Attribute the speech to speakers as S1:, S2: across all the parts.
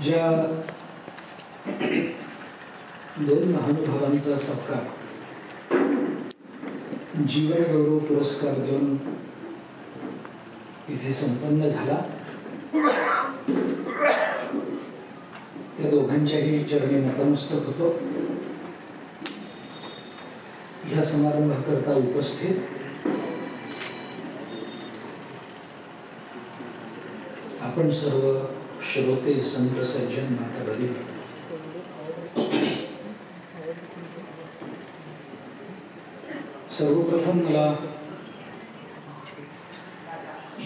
S1: ज्या दोन महानुभावांचा सत्कार जीवन गौरव पुरस्कार देऊन इथे संपन्न झाला, त्या दोघांच्याही चरणी नतमस्तक होतो. ह्या समारंभाकरता उपस्थित आपण सर्व श्रोते, संत, सज्जन, माता भगिनी, सर्वप्रथम मला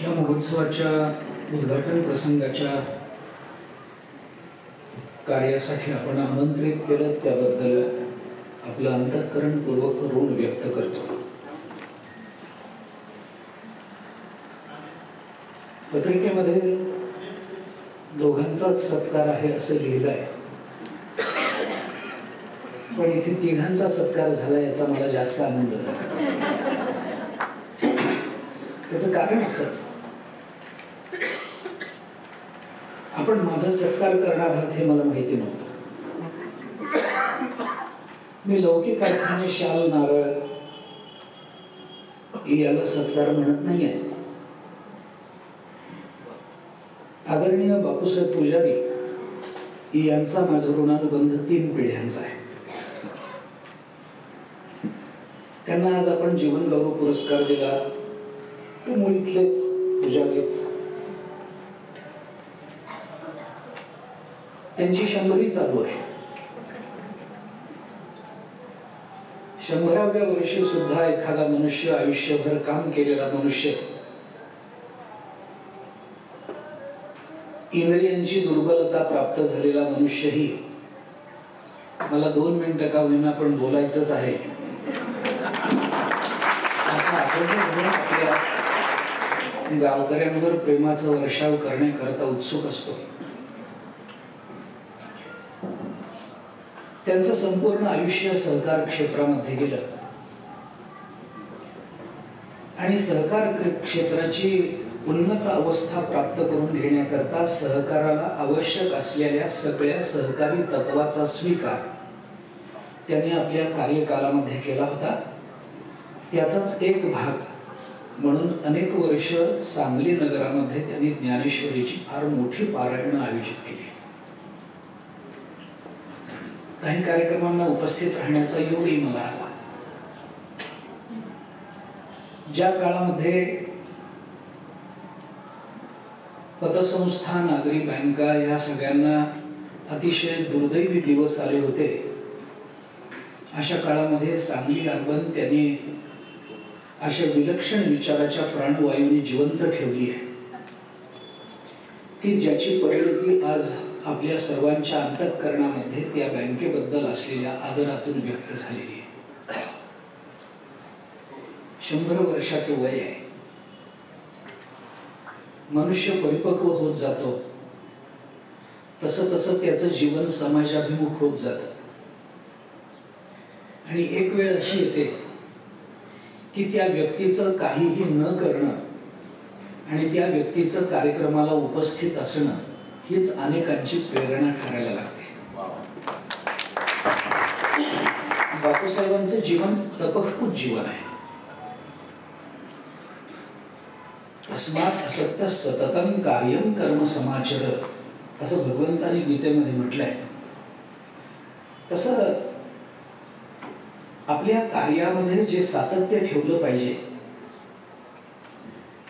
S1: या महोत्सवाच्या उद्घाटन प्रसंगाच्या कार्यासाठी आपण आमंत्रित केलं त्याबद्दल आपलं अंतःकरणपूर्वक ऋण व्यक्त करतो. पत्रिकेमध्ये दोघांचाच सत्कार आहे असं लिहिलंय, पण इथे तिघांचा सत्कार झाला याचा मला जास्त आनंद झाला. त्याचं कारण असं, आपण माझा सत्कार करणार आहात हे मला माहिती नव्हतं. मी लौकिक अर्थाने शाल, नारळ याला सत्कार म्हणत नाहीये. आदरणीय बापूसाहेब पुजारी यांचा माझा ऋणानुबंध 3 पिढ्यांचा आहे. त्यांना आज आपण जीवन गौरव पुरस्कार दिला, ते मुळीतलेच पुजारीच. त्यांची 100वी चालू आहे. 100व्या वर्षी सुद्धा एखादा मनुष्य, आयुष्यभर काम केलेला मनुष्य, इंद्रियांची दुर्बलता प्राप्त झालेला मनुष्यही, मला 2 मिनिटं का होईना पण बोलायचंच आहे असा आपल्या गावकऱ्यांवर प्रेमाचा वर्षाव करण्याकरता उत्सुक असतो. त्यांचं संपूर्ण आयुष्य सहकार क्षेत्रामध्ये गेलं आणि सहकार क्षेत्राची उन्नत अवस्था प्राप्त करून घेण्याकरता सहकाराला आवश्यक असलेल्या सगळ्या सहकारी तत्वाचा स्वीकार त्यांनी आपल्या कार्यकालामध्ये केला होता. त्याचाच एक भाग म्हणून अनेक वर्ष सांगली नगरामध्ये त्यांनी ज्ञानेश्वरीची फार मोठी पारायण आयोजित केली. काही कार्यक्रमांना उपस्थित राहण्याचा योगही मला आला. ज्या काळामध्ये पतसंस्था, नागरी बँका या सगळ्यांना अतिशय दुर्दैवी दिवस आले होते, अशा काळामध्ये सांगली अर्बन त्यांनी अशा विलक्षण विचाराच्या प्राणवायूने जिवंत ठेवली आहे की ज्याची परिणती आज आपल्या सर्वांच्या अंतःकरणामध्ये त्या बँकेबद्दल असलेल्या आदरातून व्यक्त झालेली आहे. 100 वर्षाचं वय आहे. मनुष्य परिपक्व होत जातो, तसं तसं त्याचं जीवन समाजाभिमुख होत जातं. आणि एक वेळ अशी येते की त्या व्यक्तीचं काहीही न करणं आणि त्या व्यक्तीचं कार्यक्रमाला उपस्थित असणं हीच अनेकांची प्रेरणा ठरायला लागते. बापूसाहेबांचं जीवन तपस्पूत जीवन आहे. तस्मात् असक्तः सततं कार्यं कर्म समाचर असं भगवंतानी गीतेमध्ये म्हटलंय. तसं आपल्या कार्यामध्ये जे सातत्य ठेवलं पाहिजे,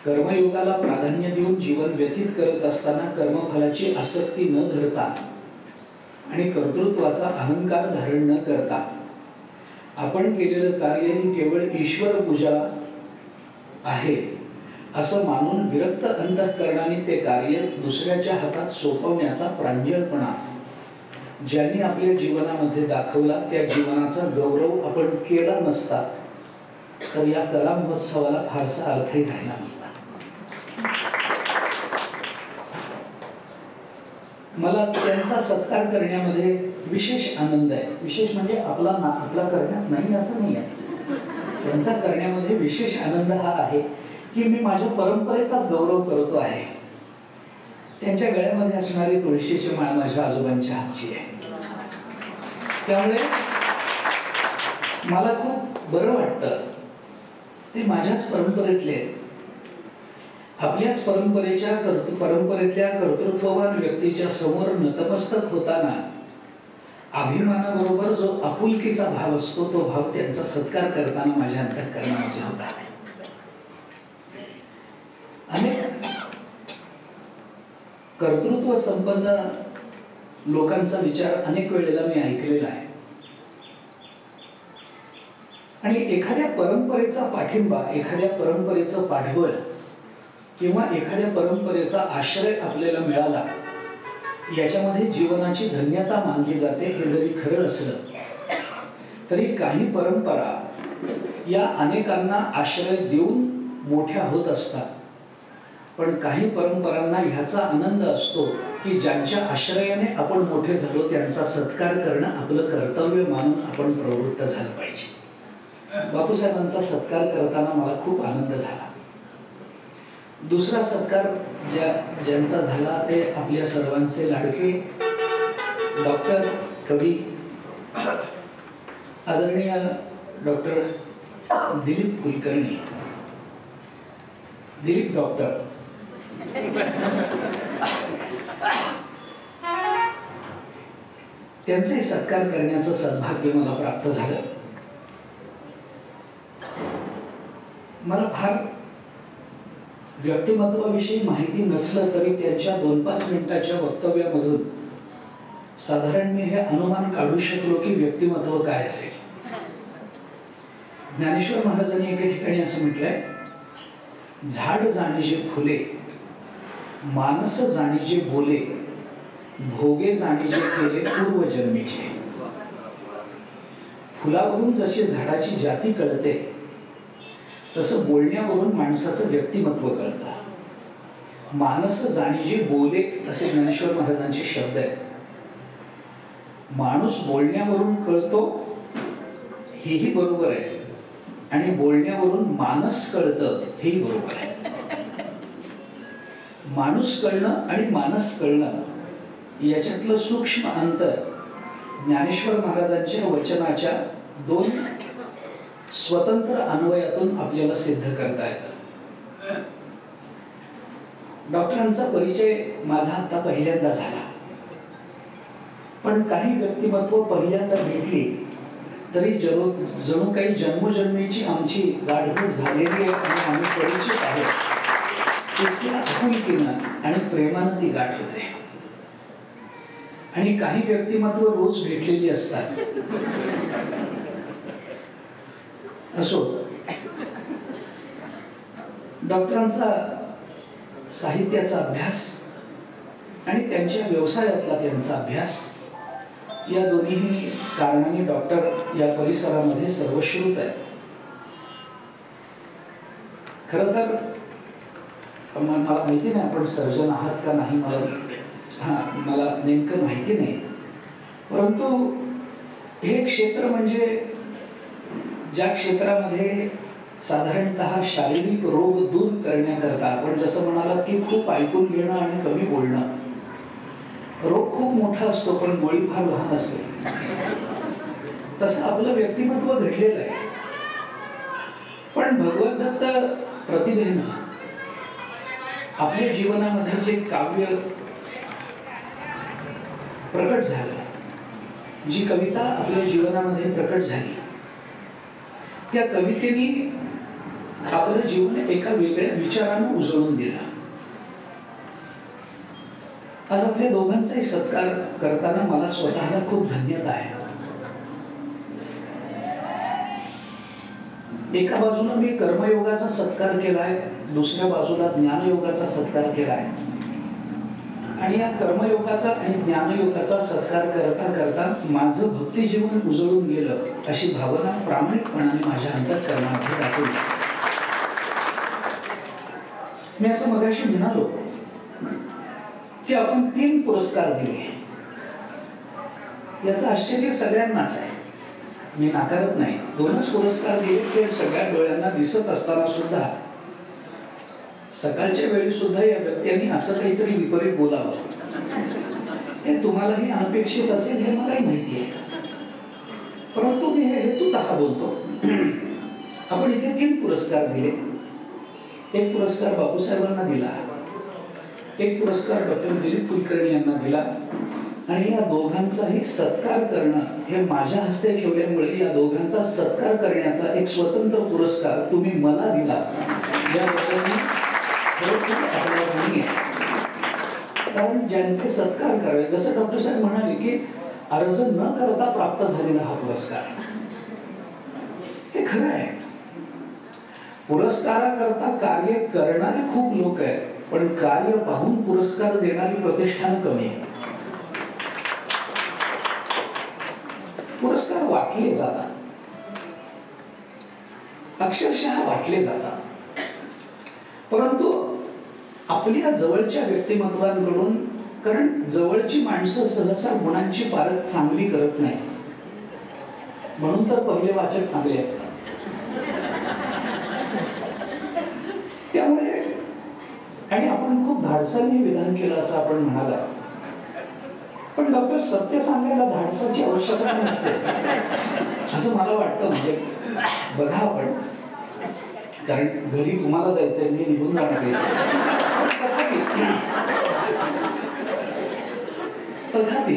S1: कर्मयोगाला प्राधान्य देऊन जीवन व्यतीत करत असताना कर्मफलाची आसक्ती न धरता आणि कर्तृत्वाचा अहंकार धारण न करता आपण केलेलं कार्य ही केवळ ईश्वर पूजा आहे असं मानून विरक्त अंतःकरणाने ते कार्य दुसऱ्याच्या हातात सोपवण्याचा प्रांजळपणा ज्यांनी आपल्या जीवनामध्ये दाखवला, त्या जीवनाचा गौरव आपण केला नसता तर या कला महोत्सवाला फारसा अर्थही राहिला नसता. मला त्यांचा सत्कार करण्यामध्ये विशेष आनंद आहे. विशेष म्हणजे आपला करण्यात नाही असं नाही आहे. त्यांचा करण्यामध्ये विशेष आनंद हा आहे की मी माझ्या परंपरेचाच गौरव करतो आहे. त्यांच्या गळ्यामध्ये असणारी तुळशीची माळ माझ्या आजोबांच्या हातची आहे. त्यामुळे मला खूप बरं वाटतं. ते माझ्याच परंपरेतले, आपल्याच परंपरेतल्या कर्तृत्ववान व्यक्तीच्या समोर नतमस्तक होताना अभिमानाबरोबर जो आपुलकीचा भाव असतो, तो भाव त्यांचा सत्कार करताना माझ्या अंतःकरणामध्ये होता. अनेक कर्तृत्व संपन्न लोकांचा विचार अनेक वेळेला मी ऐकलेला आहे. आणि एखाद्या परंपरेचा पाठिंबा, एखाद्या परंपरेचं पाठबळ किंवा एखाद्या परंपरेचा आश्रय आपल्याला मिळाला, याच्यामध्ये जीवनाची धन्यता मानली जाते. हे जरी खरं असलं तरी काही परंपरा या अनेकांना आश्रय देऊन मोठ्या होत असतात. पण काही परंपरांना ह्याचा आनंद असतो की ज्यांच्या आश्रयाने आपण मोठे झालो त्यांचा सत्कार करणं आपलं कर्तव्य मानून आपण प्रवृत्त झालं पाहिजे. बापूसाहेबांचा सत्कार करताना मला खूप आनंद झाला. दुसरा सत्कार ज्यांचा झाला ते आपल्या सर्वांचे लाडके डॉक्टर, कवी, आदरणीय डॉक्टर दिलीप कुलकर्णी. दिलीप डॉक्टर त्यांचे सत्कार करण्याचं सद्भाग्य मला प्राप्त झालं. मला फार व्यक्तिमत्वाविषयी माहिती नसलं तरी त्यांच्या 2-5 मिनिटाच्या वक्तव्यामधून साधारण मी हे अनुमान काढू शकलो की व्यक्तिमत्व काय असेल. ज्ञानेश्वर महाराजांनी एके ठिकाणी असं म्हटलंय, झाड जाणीजे फुले, मानस जाणीजे बोले, भोगे जाणीजे केले पूर्वजन्मीचे. फुलावरून जशी झाडाची जाती कळते तसं बोलण्यावरून माणसाचं व्यक्तिमत्व कळतं. मानस जाणीजे बोले असे ज्ञानेश्वर महाराजांचे शब्द आहेत. माणूस बोलण्यावरून कळतो हेही बरोबर आहे, आणि बोलण्यावरून मानस कळतं हेही बरोबर आहे. माणूस कळणं आणि मानस कळणं याच्यातलं सूक्ष्म अंतर ज्ञानेश्वर महाराजांच्या वचनाच्या 2 स्वतंत्र अन्वयातून आपल्याला सिद्ध करता येतं. डॉक्टरांचा परिचय माझा आता पहिल्यांदा झाला, पण काही व्यक्तिमत्व पहिल्यांदा भेटली तरी जणू काही जन्मोजन्मीची आमची गाठभेट झालेली आहे आणि आम्ही परिचित आहोत. इतक्या आपुलकीनं आणि प्रेमानं ती गाठ होते. आणि काही व्यक्तिमत्व रोज भेटलेली असतात. असो, डॉक्टरांचा साहित्याचा अभ्यास आणि त्यांच्या व्यवसायातला त्यांचा अभ्यास या दोन्ही कारणाने डॉक्टर या परिसरामध्ये सर्वश्रुत आहे. खरं तर मला माहिती नाही आपण सर्जन आहात का नाही, मला नेमकं माहिती नाही. परंतु हे क्षेत्र म्हणजे ज्या क्षेत्रामध्ये साधारणतः शारीरिक रोग दूर करण्याकरता, आपण जसं म्हणालात की खूप ऐकून घेणं आणि कमी बोलणं, रोग खूप मोठा असतो पण गोळी फार लहान असते, तसं आपलं व्यक्तिमत्व घडलेलं आहे. पण भगवद्दत्त प्रतिभेनं आपल्या जीवनामध्ये जे काव्य प्रकट झालं, जी कविता आपल्या जीवनामध्ये प्रकट झाली, त्या कवितेने आपलं जीवन एका वेगळ्या विचारानं उजळून दिलं. आज आपल्या दोघांचाही सत्कार करताना मला स्वतःला खूप धन्यता आहे. एका बाजूला मी कर्मयोगाचा सत्कार केलाय, दुसऱ्या बाजूला ज्ञानयोगाचा सत्कार केलाय. आणि या कर्मयोगाचा आणि ज्ञानयोगाचा सत्कार करता करता माझं भक्ती जीवन उजळून गेलं अशी भावना प्रामाणिकपणाने माझ्या अंतःकरणामध्ये दाखवली. मी असं मगाशी म्हणालो की आपण 3 पुरस्कार दिले. याचं आश्चर्य सगळ्यांनाच आहे, मी नाकारत नाही. 2च पुरस्कार दिले ते सगळ्या डोळ्यांना दिसत असताना सुद्धा सकाळच्या वेळी सुद्धा या व्यक्तींनी असं काहीतरी विपरीत बोलावं, हे तुम्हालाही अनपेक्षित असेल हे मलाही माहिती आहे, परंतु मी हे हेतुतः बोलतो. आपण इथे 3 पुरस्कार दिले. एक पुरस्कार बापूसाहेबांना दिला, एक पुरस्कार डॉक्टर दिलीप कुलकर्णी यांना दिला, आणि या दोघांचाही सत्कार करणं हे माझ्या हस्ते ठेवल्यामुळे या दोघांचा सत्कार करण्याचा एक स्वतंत्र पुरस्कार तुम्ही मला दिला, याबद्दल मी खरोखर आभारी आहे. कारण ज्यांचे सत्कार करावे, जसं डॉक्टर साहेब म्हणाले की अर्ज न करता प्राप्त झालेला हा पुरस्कार, हे खरं आहे. पुरस्काराकरता कार्य करणारे खूप लोक आहेत, पण कार्य पाहून पुरस्कार देणारी प्रतिष्ठान कमी आहे. पुरस्कार वाटले जातात, अक्षरशः वाटले जातात, परंतु आपल्या जवळच्या व्यक्तिमत्वांकडून, कारण जवळची माणसं सहसा गुणांची पारख चांगली करत नाही, म्हणून तर पहिले वाचक चांगले असतात. त्यामुळे, आणि आपण खूप धाडसाने विधान केलं असं आपण म्हणाला, पण डॉक्टर सत्य सांगायला धाडसाची आवश्यकता नसते असं मला वाटतं. म्हणजे बघा, आपण कारण घरी तुम्हाला जायचंय, मी निघून जाणार तथापि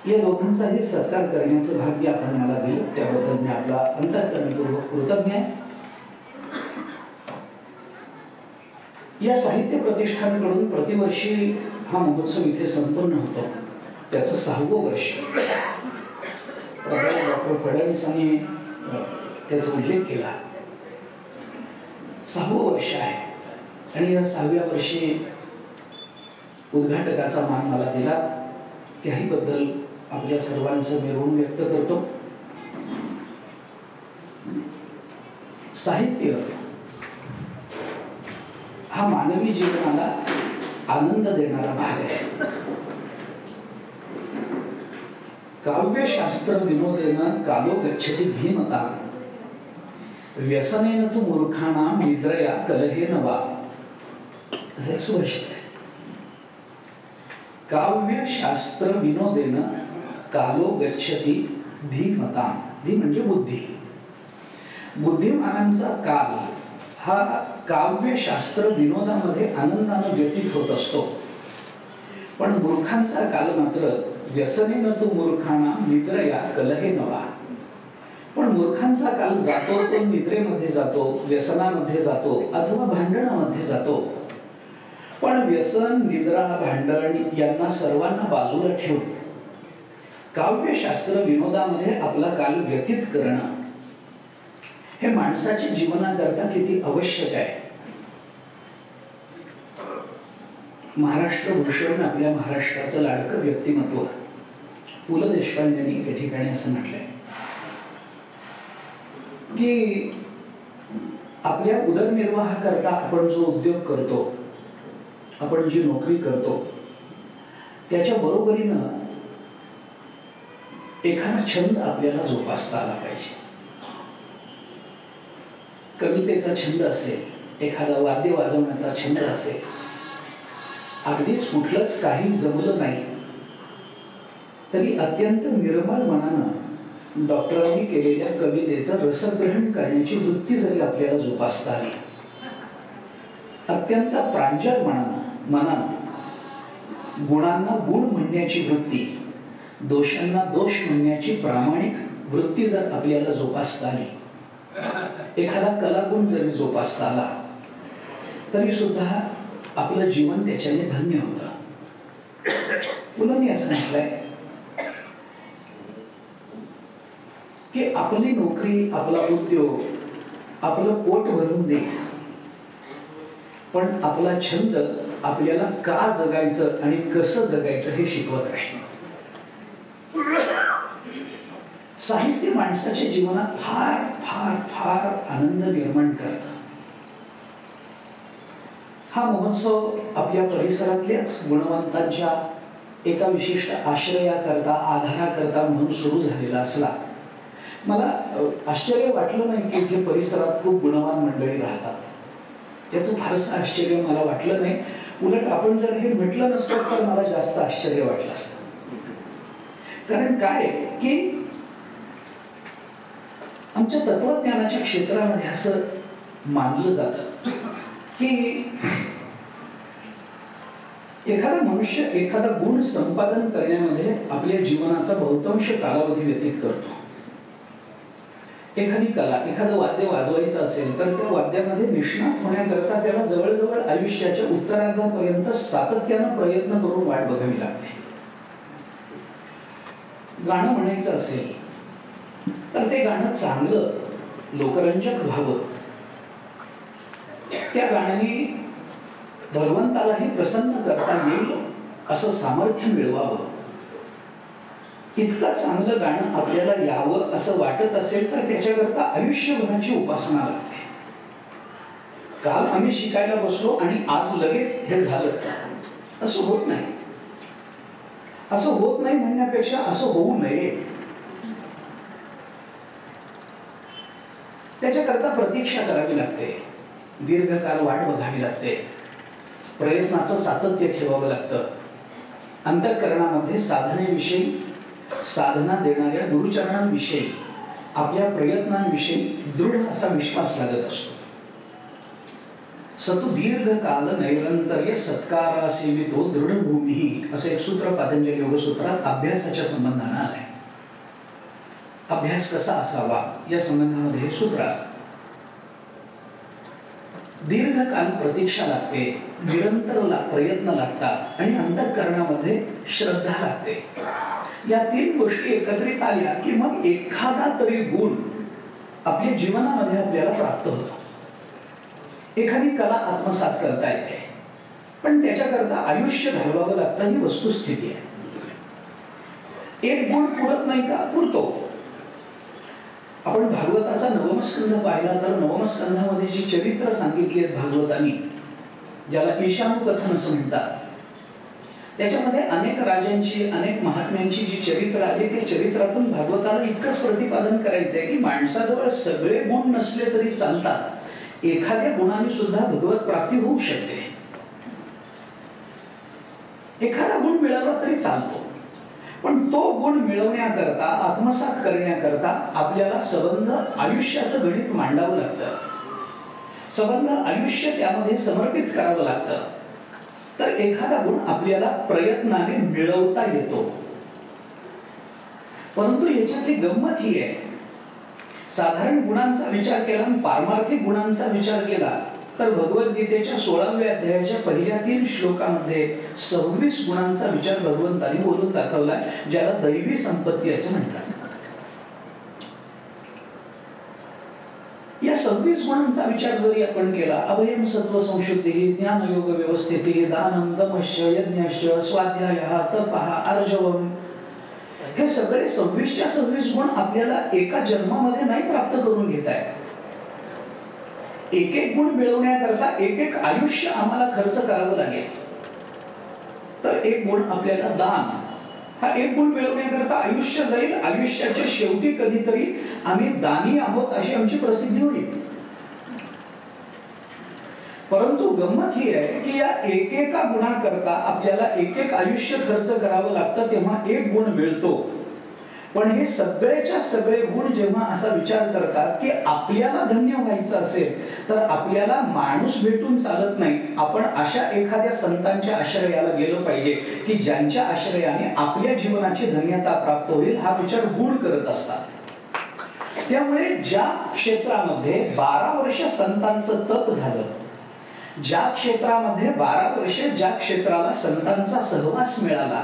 S1: या दोघांचाही सत्कार करण्याचं भाग्य आपण मला दिलं, त्याबद्दल मी आपला अंतःकरणपूर्वक कृतज्ञ आहे. या साहित्य प्रतिष्ठानकडून प्रतिवर्षी हा महोत्सव इथे संपन्न होतो. त्याचं 6वं वर्ष. डॉक्टर फडणवीसांनी त्याचा उल्लेख केला. 6वं वर्ष आहे, आणि या 6व्या वर्षी उद्घाटकाचा मान मला दिला, त्याही बद्दल आपल्या सर्वांचं मी ऋण व्यक्त करतो. साहित्य हा मानवी जीवनाला आनंद देणारा भाग आहे. काव्यशास्त्र विनोदेन कालो गच्छति धीमता, व्यसनेन तु मूर्खाणां निद्रया कलहेन वा. असं सुभाषित आहे. काव्यशास्त्र विनोदेन कालो गच्छति धीमता. धी म्हणजे बुद्धी. बुद्धिमानांचा काल हा काव्यशास्त्र विनोदामध्ये आनंदाने व्यतीत होत असतो, पण मूर्खांचा काल मात्र व्यसनेन तु मूर्खाणां निद्रया कलहेन वा. पण मूर्खांचा काल जातो तो निद्रेमध्ये जातो, व्यसनामध्ये जातो, अथवा भांडणामध्ये जातो. पण व्यसन, निद्रा, भांडण यांना सर्वांना बाजूला ठेवून काव्यशास्त्र विनोदामध्ये आपला काल व्यतीत करणं हे माणसाच्या जीवनाकरता किती आवश्यक आहे. महाराष्ट्र भूषण, आपल्या महाराष्ट्राचं लाडकं व्यक्तिमत्व पु ल देशपांडेंनी एके ठिकाणी असं म्हटलंय की आपल्या उदरनिर्वाहाकरता आपण जो उद्योग करतो, आपण जी नोकरी करतो, त्याच्या बरोबरीनं एखादा छंद आपल्याला जोपासता आला पाहिजे. कवितेचा छंद असेल, एखादा वाद्य वाजवण्याचा छंद असेल, अगदीच कुठलंच काही जमलं नाही तरी अत्यंत निर्मळ मनानं डॉक्टरांनी केलेल्या कवितेचं रसग्रहण करण्याची वृत्ती जरी आपल्याला जोपासता आली, अत्यंत प्रांजळ मनानं गुणांना गुण म्हणण्याची वृत्ती, दोषांना दोष म्हणण्याची प्रामाणिक वृत्ती जर आपल्याला जोपासता आली, एखादा कलागुण जरी जोपासता आला, तरी सुद्धा आपलं जीवन त्याच्याने धन्य होतं. पुलंनी असं म्हटलंय की आपली नोकरी, आपला उद्योग आपलं पोट भरून दे, पण आपला छंद आपल्याला का जगायचं आणि कसं जगायचं हे शिकवत राहील. साहित्य माणसाच्या जीवनात फार फार फार आनंद निर्माण करतं. हा महोत्सव आपल्या परिसरातल्याच गुणवंतांच्या एका विशिष्ट आश्रयाकरता, आधाराकरता म्हणून सुरू झालेला असला, मला आश्चर्य वाटलं नाही की इथे परिसरात खूप गुणवान मंडळी राहतात. याचं फारसं आश्चर्य मला वाटलं नाही. उलट आपण जर हे म्हटलं नसतं तर मला जास्त आश्चर्य वाटलं असतं. कारण काय की आमच्या तत्वज्ञानाच्या क्षेत्रामध्ये असं मानलं जातं की एखादा मनुष्य एखादा गुण संपादन करण्यामध्ये आपल्या जीवनाचा बहुतांश कालावधी व्यतीत करतो. एखादी कला, एखादं वाद्य वाजवायचं असेल तर त्या वाद्यामध्ये निष्णात होण्याकरता त्याला जवळजवळ आयुष्याच्या उत्तरार्धापर्यंत सातत्यानं प्रयत्न करून वाट बघावी लागते. गाणं म्हणायचं असेल तर ते गाणं चांगलं लोकरंजक व्हावं, त्या गाण्याने भगवंतालाही प्रसन्न करता येईल असं सामर्थ्य मिळवावं, इतकं चांगलं गाणं आपल्याला यावं असं वाटत असेल तर त्याच्याकरता आयुष्यभराची उपासना लागते. काल आम्ही शिकायला बसलो आणि आज लगेच हे झालं असं होत नाही. असं होत नाही म्हणण्यापेक्षा असं होऊ नये त्याच्याकरता प्रतीक्षा करावी लागते, दीर्घकाल वाट बघावी लागते, प्रयत्नाचं सातत्य ठेवावं लागतं. अंतःकरणामध्ये साधनेविषयी, साधना देणाऱ्या गुरुचरणांविषयी, आपल्या प्रयत्नांविषयी दृढ असा विश्वास लागत असतो. सतु दीर्घकाल नैरंतर्य सत्कारा सेवितो दृढभूमी असं एक सूत्र पातंजली योगसूत्रात अभ्यासाच्या संबंधानं आलंय. अभ्यास कसा असावा या संबंधामध्ये हे सूत्र. दीर्घकाल प्रतीक्षा लागते, निरंतर प्रयत्न लागतात आणि अंतःकरणामध्ये श्रद्धा लागते. या तीन गोष्टी एकत्रित आल्या की मग एखादा तरी गुण आपल्या जीवनामध्ये आपल्याला प्राप्त होतो. एखादी कला आत्मसात करता येते पण त्याच्याकरता आयुष्य घालवावं लागतं, ही वस्तुस्थिती आहे. एक गुण पुरत नाही का? पुरतो. आपण भागवताचा नवमस्कंध पाहिला तर नवमस्कंधामध्ये जी चरित्र सांगितली आहेत भागवतांनी, ज्याला ईशानुकथन असं म्हणतात, त्याच्यामध्ये अनेक राजांची, अनेक महात्म्यांची जी चरित्र आली त्या चरित्रातून भागवताला इतकंच प्रतिपादन करायचंय की माणसाजवळ सगळे गुण नसले तरी चालतात, एखाद्या गुणाने सुद्धा भगवत प्राप्ती होऊ शकते. एखादा गुण मिळाला तरी चालतो पण तो गुण मिळवण्याकरता, आत्मसात करण्याकरता आपल्याला सबंध आयुष्याचं गणित मांडावं लागतं, सबंध आयुष्य त्यामध्ये समर्पित करावं लागतं. तर एखादा गुण आपल्याला प्रयत्नाने मिळवता येतो. परंतु याच्यातली गंमत ही आहे, साधारण गुणांचा विचार केला आणि पारमार्थिक गुणांचा विचार केला तर भगवद्गीतेच्या 16व्या अध्यायाच्या पहिल्या 3 श्लोकामध्ये 26 गुणांचा विचार भगवंतांनी बोलून दाखवला, ज्याला दैवी संपत्ती असं म्हणतात. या 26 गुणांचा विचार जरी आपण केला, अभयम सत्व संशुद्धी, ज्ञानयोग व्यवस्थिती, दानम दमश्च यज्ञश्च स्वाध्यायः तपः आर्जवम, हे सगळे 26च्या 26 गुण आपल्याला एका जन्मामध्ये नाही प्राप्त करून घेता येत. एक एक गुण मिळवण्याकरता एक एक आयुष्य आम्हाला खर्च करावं लागेल. तर एक गुण आपल्याला दान, हा एक गुण मिळवण्याकरता आयुष्य जाईल, आयुष्याच्या शेवटी कधीतरी आम्ही दानी आहोत अशी आमची प्रसिद्धी होईल. परंतु गंमत ही आहे की या एकेका गुणाकरता आपल्याला एक एक आयुष्य खर्च करावं लागतं, तेव्हा एक गुण मिळतो. पण हे सगळेच्या सगळे गुण जेव्हा असा विचार करतात की आपल्याला धन्य व्हायचं असेल तर आपल्याला माणूस भेटून चालत नाही, आपण अशा एखाद्या संतांच्या आश्रयाला गेलं पाहिजे की ज्यांच्या आश्रयाने आपल्या जीवनाची धन्यता प्राप्त होईल, हा विचार गुण करत असतात. त्यामुळे ज्या क्षेत्रामध्ये 12 वर्ष संतांचं तप झालं, ज्या क्षेत्रामध्ये 12 वर्ष ज्या क्षेत्राला संतांचा सहवास मिळाला,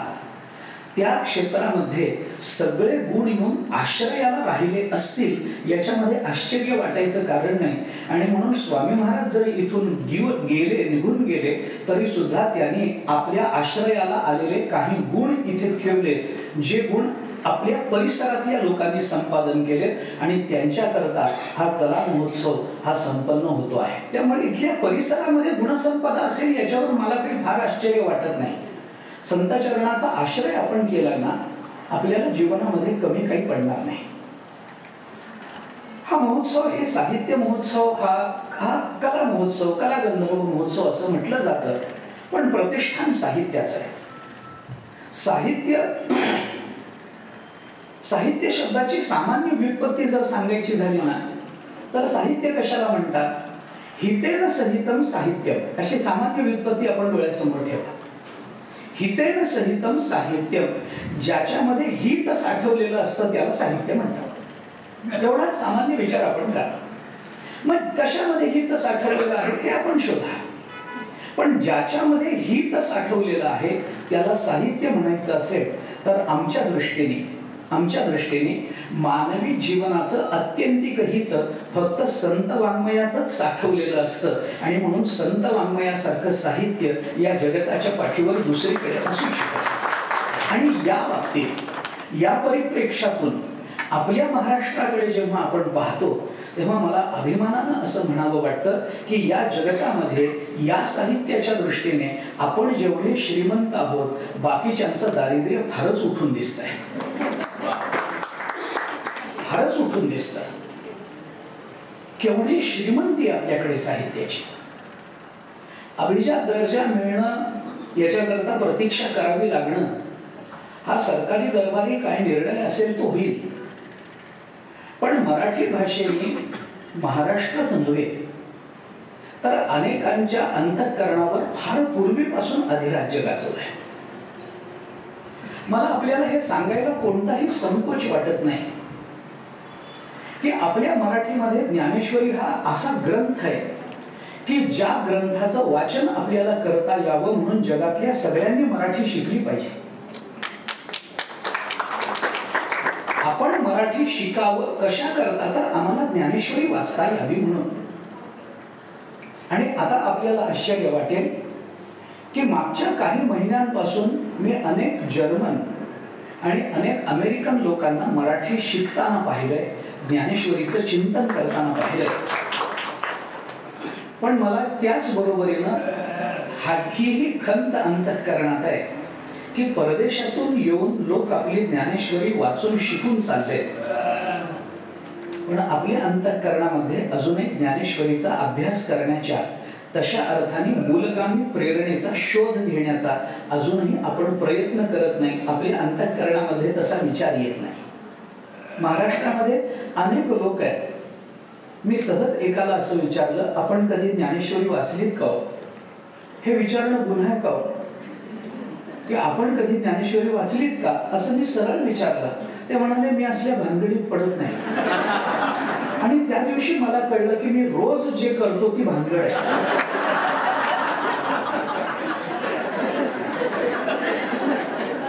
S1: त्या क्षेत्रामध्ये सगळे गुण येऊन आश्रयाला राहिले असतील याच्यामध्ये आश्चर्य वाटायचं कारण नाही. आणि म्हणून स्वामी महाराज जरी इथून निघून गेले तरी सुद्धा त्यांनी आपल्या आश्रयाला आलेले काही गुण इथे ठेवले, जे गुण आपल्या परिसरातल्या लोकांनी संपादन केले आणि त्यांच्याकरता हा कला महोत्सव हा संपन्न होतो आहे. त्यामुळे इथल्या परिसरामध्ये गुणसंपदा असेल याच्यावर मला काही फार आश्चर्य वाटत नाही. संतचरणाचा आश्रय आपण केला ना, आपल्याला जीवनामध्ये कमी काही पडणार नाही. हा महोत्सव, हे साहित्य महोत्सव, हा कला महोत्सव, कला गंधर्व महोत्सव असं म्हटलं जातं, पण प्रतिष्ठान साहित्याचं आहे. साहित्य शब्दाची सामान्य व्युत्पत्ती जर सांगायची झाली ना, तर साहित्य कशाला म्हणतात? हितेन सहितम साहित्यम, अशी सामान्य व्युत्पत्ती आपण डोळ्यासमोर ठेवा. हितेन सहितम साहित्यम, ज्याच्यामध्ये हित साठवलेलं असतं त्याला साहित्य म्हणतात. एवढाच सामान्य विचार आपण करा. मग कशामध्ये हित साठवलेलं आहे हे आपण शोधा. पण ज्याच्यामध्ये हित साठवलेलं आहे त्याला साहित्य म्हणायचं असेल तर आमच्या दृष्टीने मानवी जीवनाचं अत्यंतिक हित फक्त संत वाङ्मयातच साठवलेलं असतं, आणि म्हणून संत वाङ्मयासारखं साहित्य या जगताच्या पाठीवर दुसरीकडे असू शकत. आणि या बाबतीत, या परिप्रेक्षातून आपल्या महाराष्ट्राकडे जेव्हा आपण पाहतो तेव्हा मला अभिमानानं असं म्हणावं वाटतं की या जगतामध्ये या साहित्याच्या दृष्टीने आपण जेवढे श्रीमंत आहोत, बाकीच्यांचं दारिद्र्य फारच उठून दिसतंय, फारच उठून दिसतं. केवढी श्रीमंती आपल्याकडे साहित्याची. अभिजात दर्जा मिळणं याच्याकरता प्रतीक्षा करावी लागणं, हा सरकारी दरबारी काय निर्णय असेल तो होईल, पण मराठी भाषेने महाराष्ट्रच नव्हे तर अनेकांच्या अंतःकरणावर फार पूर्वीपासून अधिराज्य गाजवलंय. मला आपल्याला हे सांगायला कोणताही संकोच वाटत नाही की आपल्या मराठीमध्ये ज्ञानेश्वरी हा असा ग्रंथ आहे की ज्या ग्रंथाचं वाचन आपल्याला करता यावं म्हणून जगातल्या सगळ्यांनी मराठी शिकली पाहिजे. आपण मराठी शिकावं कशा करता, तर आम्हाला ज्ञानेश्वरी वाचता यावी म्हणून. आणि आता आपल्याला आश्चर्य वाटेल की मागच्या काही महिन्यांपासून मी अनेक जर्मन आणि अनेक अमेरिकन लोकांना मराठी शिकताना पाहिलंय, ज्ञानेश्वरीचं चिंतन करताना पाहिलंय. पण मला त्याच बरोबरीनं हाही खंत अंतःकरणात आहे की परदेशातून येऊन लोक आपली ज्ञानेश्वरी वाचून शिकून चालले, पण आपल्या अंतःकरणामध्ये अजूनही ज्ञानेश्वरीचा अभ्यास करण्याच्या, तशा अर्थाने मूलगामी प्रेरणेचा शोध घेण्याचा अजूनही आपण प्रयत्न करत नाही. आपल्या अंतःकरणामध्ये तसा विचार येत नाही. महाराष्ट्रामध्ये अनेक लोक आहेत. मी सहज एकाला असं विचारलं, आपण कधी ज्ञानेश्वरी वाचलीत का? हे विचारणं गुन्हा आहे का? की आपण कधी ज्ञानेश्वरी वाचलीत का असं मी सरळ विचारलं. ते म्हणाले, मी असल्या भानगडीत पडत नाही. आणि त्या दिवशी मला कळलं की मी रोज जे करतो ती भानगड आहे.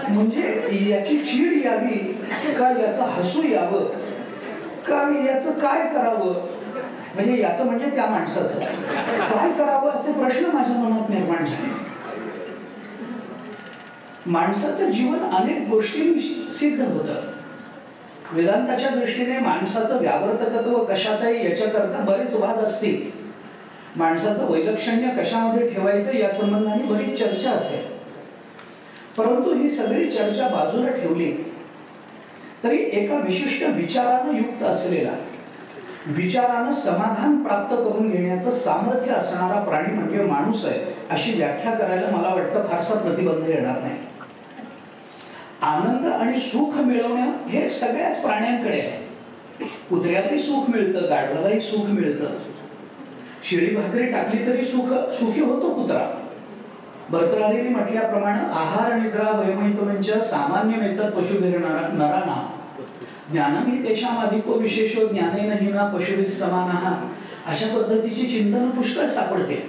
S1: म्हणजे याची चीड यावी का, याचं हसू यावं का, याचं काय करावं, म्हणजे याचं म्हणजे त्या माणसाचं काय करावं असे प्रश्न माझ्या मनात निर्माण झाले. माणसाचं जीवन अनेक गोष्टींनी सिद्ध होतं. वेदांताच्या दृष्टीने माणसाचं व्यावर्तकत्व कशात आहे याच्याकरता बरेच वाद असतील. माणसाचं वैलक्षण्य कशामध्ये ठेवायचं या संबंधाने बरीच चर्चा असेल. परंतु ही सगळी चर्चा बाजूला ठेवली तरी एका विशिष्ट विचारानं युक्त असलेला, विचारानं समाधान प्राप्त करून घेण्याचं सामर्थ्य असणारा प्राणी म्हणजे माणूस आहे, अशी व्याख्या करायला मला वाटतं फारसा प्रतिबंध येणार नाही. आनंद आणि सुख मिळवणं हे सगळ्याच प्राण्यांकडे आहे. कुत्र्यालाही सुख मिळतं, गाढवालाही सुख मिळतं. शिळी भाकरी टाकली तरी सुखी होतो कुत्रा. भर्तृहरीने म्हटल्याप्रमाणे आहार निद्रा वैमैथुनंच सामान्यमेतत् पशुभिर्नराणां ज्ञानम हि तेषां अधिको विशेषो ज्ञानेन हिना पशुभिः समानः. अशा पद्धतीची चिंतन पुष्कळ सापडते.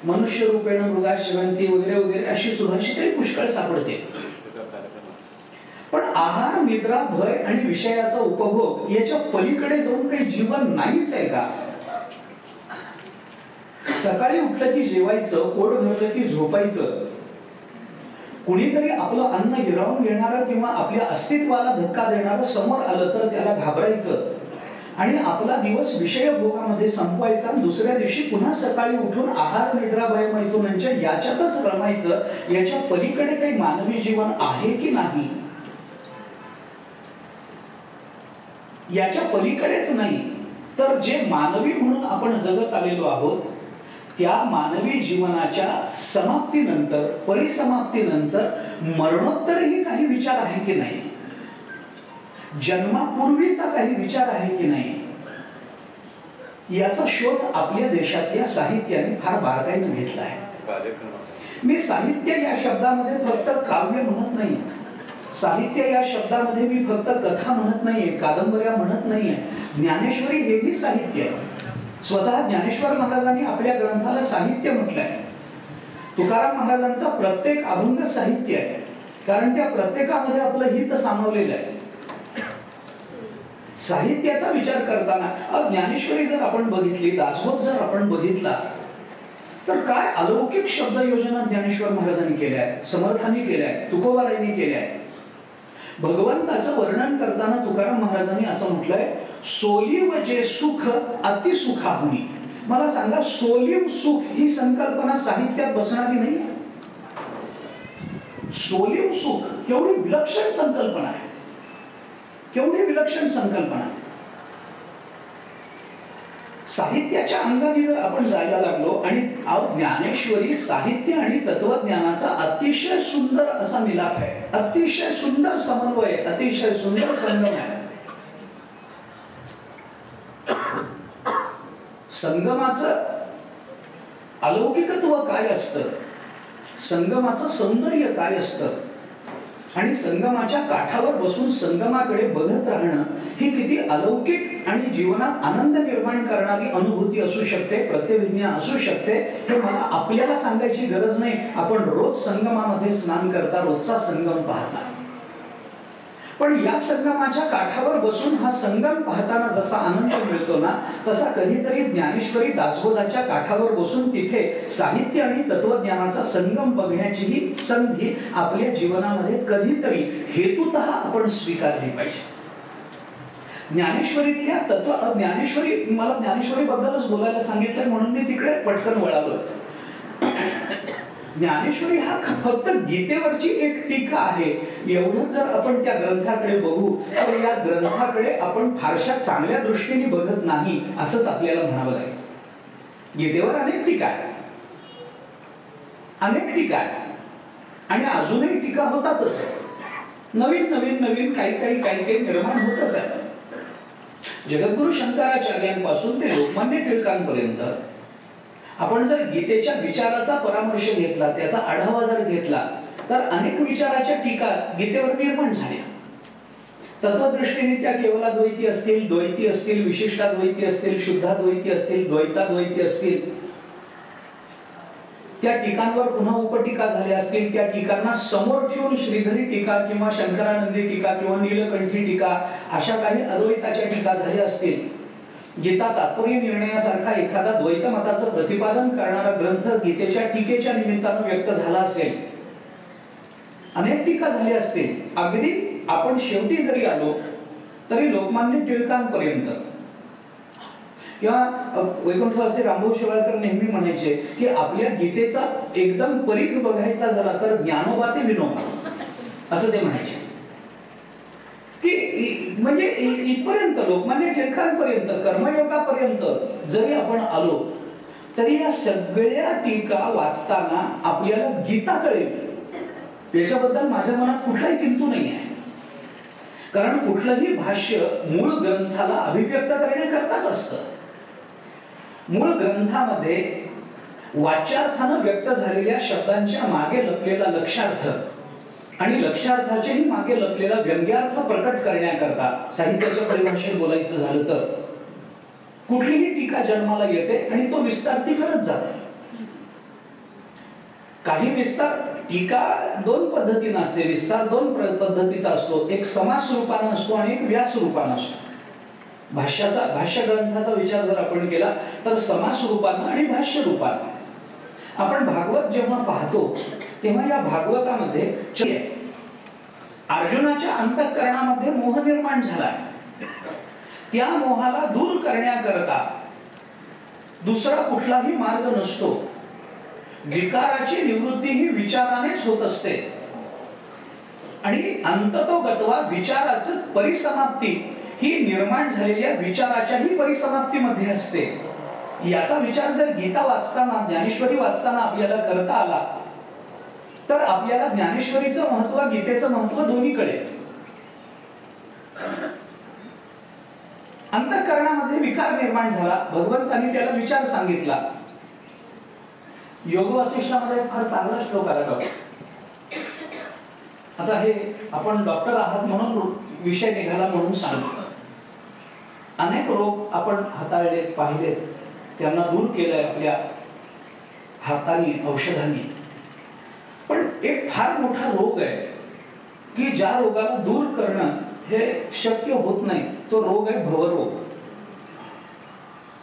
S1: मनुष्य रूपेण मृगाश्चरन्ति वगैरे वगैरे अशी सुभाषिते पुष्कळ सापडते. पण आहार निद्रा भय आणि विषयाचा उपभोग याच्या पलीकडे जाऊन काही जीवन नाहीच आहे का? सकाळी उठलं की जेवायचं, पोट भरलं की झोपायचं. कुणीतरी आपलं अन्न हिरावून घेणारं किंवा आपल्या अस्तित्वाला धक्का देणारं समोर आलं तर त्याला घाबरायचं आणि आपला दिवस विषय भोगामध्ये संपवायचा. दुसऱ्या दिवशी पुन्हा सकाळी उठून आहार निद्रा भय मैथुनांच्या याच्यातच रमायचं. याच्या पलीकडे काही मानवी जीवन आहे की नाही? याच्या पलीकडेच नाही. तर जे मानवी म्हणून आपण जगत आलेलो आहोत त्या मानवी जीवनाच्या समाप्तीनंतर, परिसमाप्तीनंतर मरणोत्तरही काही विचार आहे की नाही, जन्मापूर्वीचा काही विचार आहे की नाही, याचा शोध आपल्या देशातल्या साहित्याने फार बारकाईने घेतला आहे. मी साहित्य या शब्दामध्ये फक्त काव्य म्हणत नाही, साहित्य या शब्दामध्ये मी फक्त कथा म्हणत नाहीये, कादंबऱ्या म्हणत नाहीये. ज्ञानेश्वरी हेही साहित्य आहे. स्वतः ज्ञानेश्वर महाराजांनी आपल्या ग्रंथाला साहित्य म्हटलंय. तुकाराम महाराजांचा प्रत्येक अभंग साहित्य आहे, कारण त्या प्रत्येकामध्ये आपलं हित सामावलेलं आहे. साहित्याचा विचार करताना ज्ञानेश्वरी जर आपण बघितली, दासबोध जर आपण बघितला, तर काय अलौकिक शब्द योजना ज्ञानेश्वर महाराजांनी केल्या आहे, समर्थांनी केल्या आहे, तुकोबारायांनी केल्या आहे. भगवंताचं वर्णन करताना तुकाराम महाराजांनी असं म्हटलंय, सोलिव जे सुख अतिसुखाहुनी. मला सांगा, सोलिव सुख ही संकल्पना साहित्यात बसणारी नाही. सोलिव सुख केवढी विलक्षण संकल्पना आहे, केवढी विलक्षण संकल्पना. साहित्याच्या अंगाने जर आपण जायला लागलो, आणि ज्ञानेश्वरी साहित्य आणि तत्वज्ञानाचा अतिशय सुंदर असा मिलाप आहे, अतिशय सुंदर समन्वय, अतिशय सुंदर संगम आहे. संगमाचं अलौकिकत्व काय असतं, संगमाचं सौंदर्य काय असतं, आणि संगमाच्या काठावर बसून संगमाकडे बघत राहणं ही किती अलौकिक आणि जीवनात आनंद निर्माण करणारी अनुभूती असू शकते, प्रत्यभिज्ञा असू शकते, हे मला आपल्याला सांगायची गरज नाही. आपण रोज संगमामध्ये स्नान करता, रोजचा संगम पाहता. पण या संगमाच्या काठावर बसून हा संगम पाहताना जसा आनंद मिळतो ना, तसा कधीतरी ज्ञानेश्वरी दासबोधाच्या काठावर बसून तिथे साहित्य आणि तत्वज्ञानाचा संगम बघण्याची ही संधी आपल्या जीवनामध्ये कधीतरी हेतुतः आपण स्वीकारली पाहिजे. ज्ञानेश्वरीतल्या ज्ञानेश्वरी, मला ज्ञानेश्वरी बद्दलच बोलायला सांगितलंय म्हणून मी तिकडे पटकन वळालो. ज्ञानेश्वरी हा फक्त गीतेवरची एक टीका आहे, एवढं जर आपण त्या ग्रंथाकडे बघू तर या ग्रंथाकडे आपण फारशा चांगल्या दृष्टीने बघत नाही असंच आपल्याला म्हणावं लागेल. गीतेवर अनेक टीका आहे, अनेक टीका आहे, आणि अजूनही टीका होतातच. नवीन नवीन नवीन काही निर्माण होतच आहे. जगद्गुरु शंकराचार्यांपासून ते लोकमान्य टिळकांपर्यंत आपण जर गीतेच्या विचाराचा परामर्श घेतला, त्याचा आढावा जर घेतला, तर अनेक विचाराच्या टीका गीतेवर निर्माण झाल्या. तत्वदृष्टीने त्या केवलाद्वैती असतील, द्वैती असतील, विशिष्टाद्वैती असतील, शुद्धाद्वैती असतील, द्वैताद्वैती असतील, त्या टीकांवर पुन्हा उपटीका झाल्या असतील. त्या टीकांना समोर ठेवून श्रीधरी टीका किंवा शंकरानंदी टीका किंवा नीलकंठी टीका अशा काही अद्वैताच्या टीका झाल्या असतील. गीता तात्पर्य निर्णयासारखा एखादा द्वैत मताचं प्रतिपादन करणारा ग्रंथ गीतेच्या टीकेच्या निमित्तानं व्यक्त झाला असेल, अनेक टीका झाल्या असतील. अगदी आपण शेवटी जरी आलो तरी लोकमान्य टिळकांपर्यंत, किंवा वैकुंठवासी रामभाऊ शेवाळकर नेहमी म्हणायचे की आपल्या गीतेचा एकदम परीघ बघायचा झाला तर ज्ञानोबा ते विनोबा, असं ते म्हणायचे. की म्हणजे इथपर्यंत लोकमान्य टिळकांपर्यंत, कर्मयोगापर्यंत जरी आपण आलो तरी या सगळ्या टीका वाचताना आपल्याला गीता कळेल याच्याबद्दल माझ्या मनात कुठलाही किंतु नाही आहे. कारण कुठलंही भाष्य मूळ ग्रंथाला अभिव्यक्त करण्याकरताच असतं. मूळ ग्रंथामध्ये वाच्यार्थानं व्यक्त झालेल्या शब्दांच्या मागे लपलेला लक्षार्थ आणि लक्षार्थाच्याही मागे लपलेला व्यंग्यार्थ प्रकट करण्याकरता, साहित्याच्या परिभाषेत बोलायचं झालं तर, कुठलीही टीका जन्माला येते आणि तो विस्तार ती करत जाते. काही विस्तार, टीका दोन पद्धतीने असते, विस्तार दोन पद्धतीचा असतो. एक समास रूपाने असतो आणि एक व्यास रूपाने असतो. भाष्य ग्रंथाचा विचार जर आपण केला तर समास रूपाने आणि भाष्य रूपाने. आपण भागवत जेव्हा पाहतो तेव्हा या भागवतामध्ये अर्जुनाच्या अंतःकरणामध्ये मोह निर्माण झाला. त्या मोहाला दूर करण्याकरता दुसरा कुठलाही मार्ग नसतो. विकाराची निवृत्ती ही विचारानेच होत असते आणि अंततोगत्वा विचाराची परिसमाप्ती ही निर्माण झालेल्या विचाराच्याही परिसमाप्तीमध्ये असते. याचा विचार जर गीता वाचताना, ज्ञानेश्वरी वाचताना आपल्याला करता आला तर आपल्याला ज्ञानेश्वरीचं महत्व, गीतेचं महत्व दोन्ही कळेल. अंतःकरणामध्ये विकार निर्माण झाला, भगवंतांनी त्याला विचार सांगितला. योग वसिष्ठामध्ये फार चांगला श्लोक आला डॉक्टर. आता हे आपण डॉक्टर आहात म्हणून विषय निघाला म्हणून सांगतो. अनेक रोग आपण हाताळले, पाहिले, त्यांना दूर केलंय आपल्या हाताने, औषधांनी. पण एक फार मोठा रोग आहे की ज्या रोगाला दूर करणं हे शक्य होत नाही. तो रोग आहे भवरोग.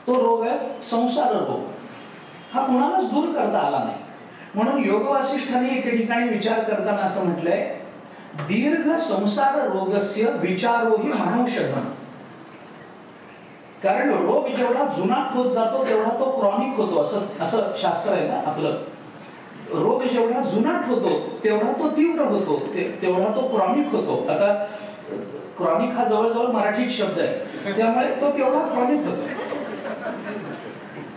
S1: तो रोग आहे संसार रोग. हा कुणालाच दूर करता आला नाही. म्हणून योग वासिष्ठांनी एके ठिकाणी विचार करताना असं म्हटलंय, दीर्घ संसार रोगस्य विचारोही मानौषधम. कारण रोग जेवढा जुनाट होत जातो तेवढा तो क्रॉनिक होतो, असं शास्त्र आहे ना आपलं. रोग जेवढा जुनाट होतो तेवढा तो तीव्र होतो, तेवढा तो क्रॉनिक होतो. आता क्रॉनिक हा जवळजवळ मराठीत शब्द आहे, त्यामुळे तो तेवढा क्रॉनिक होतो.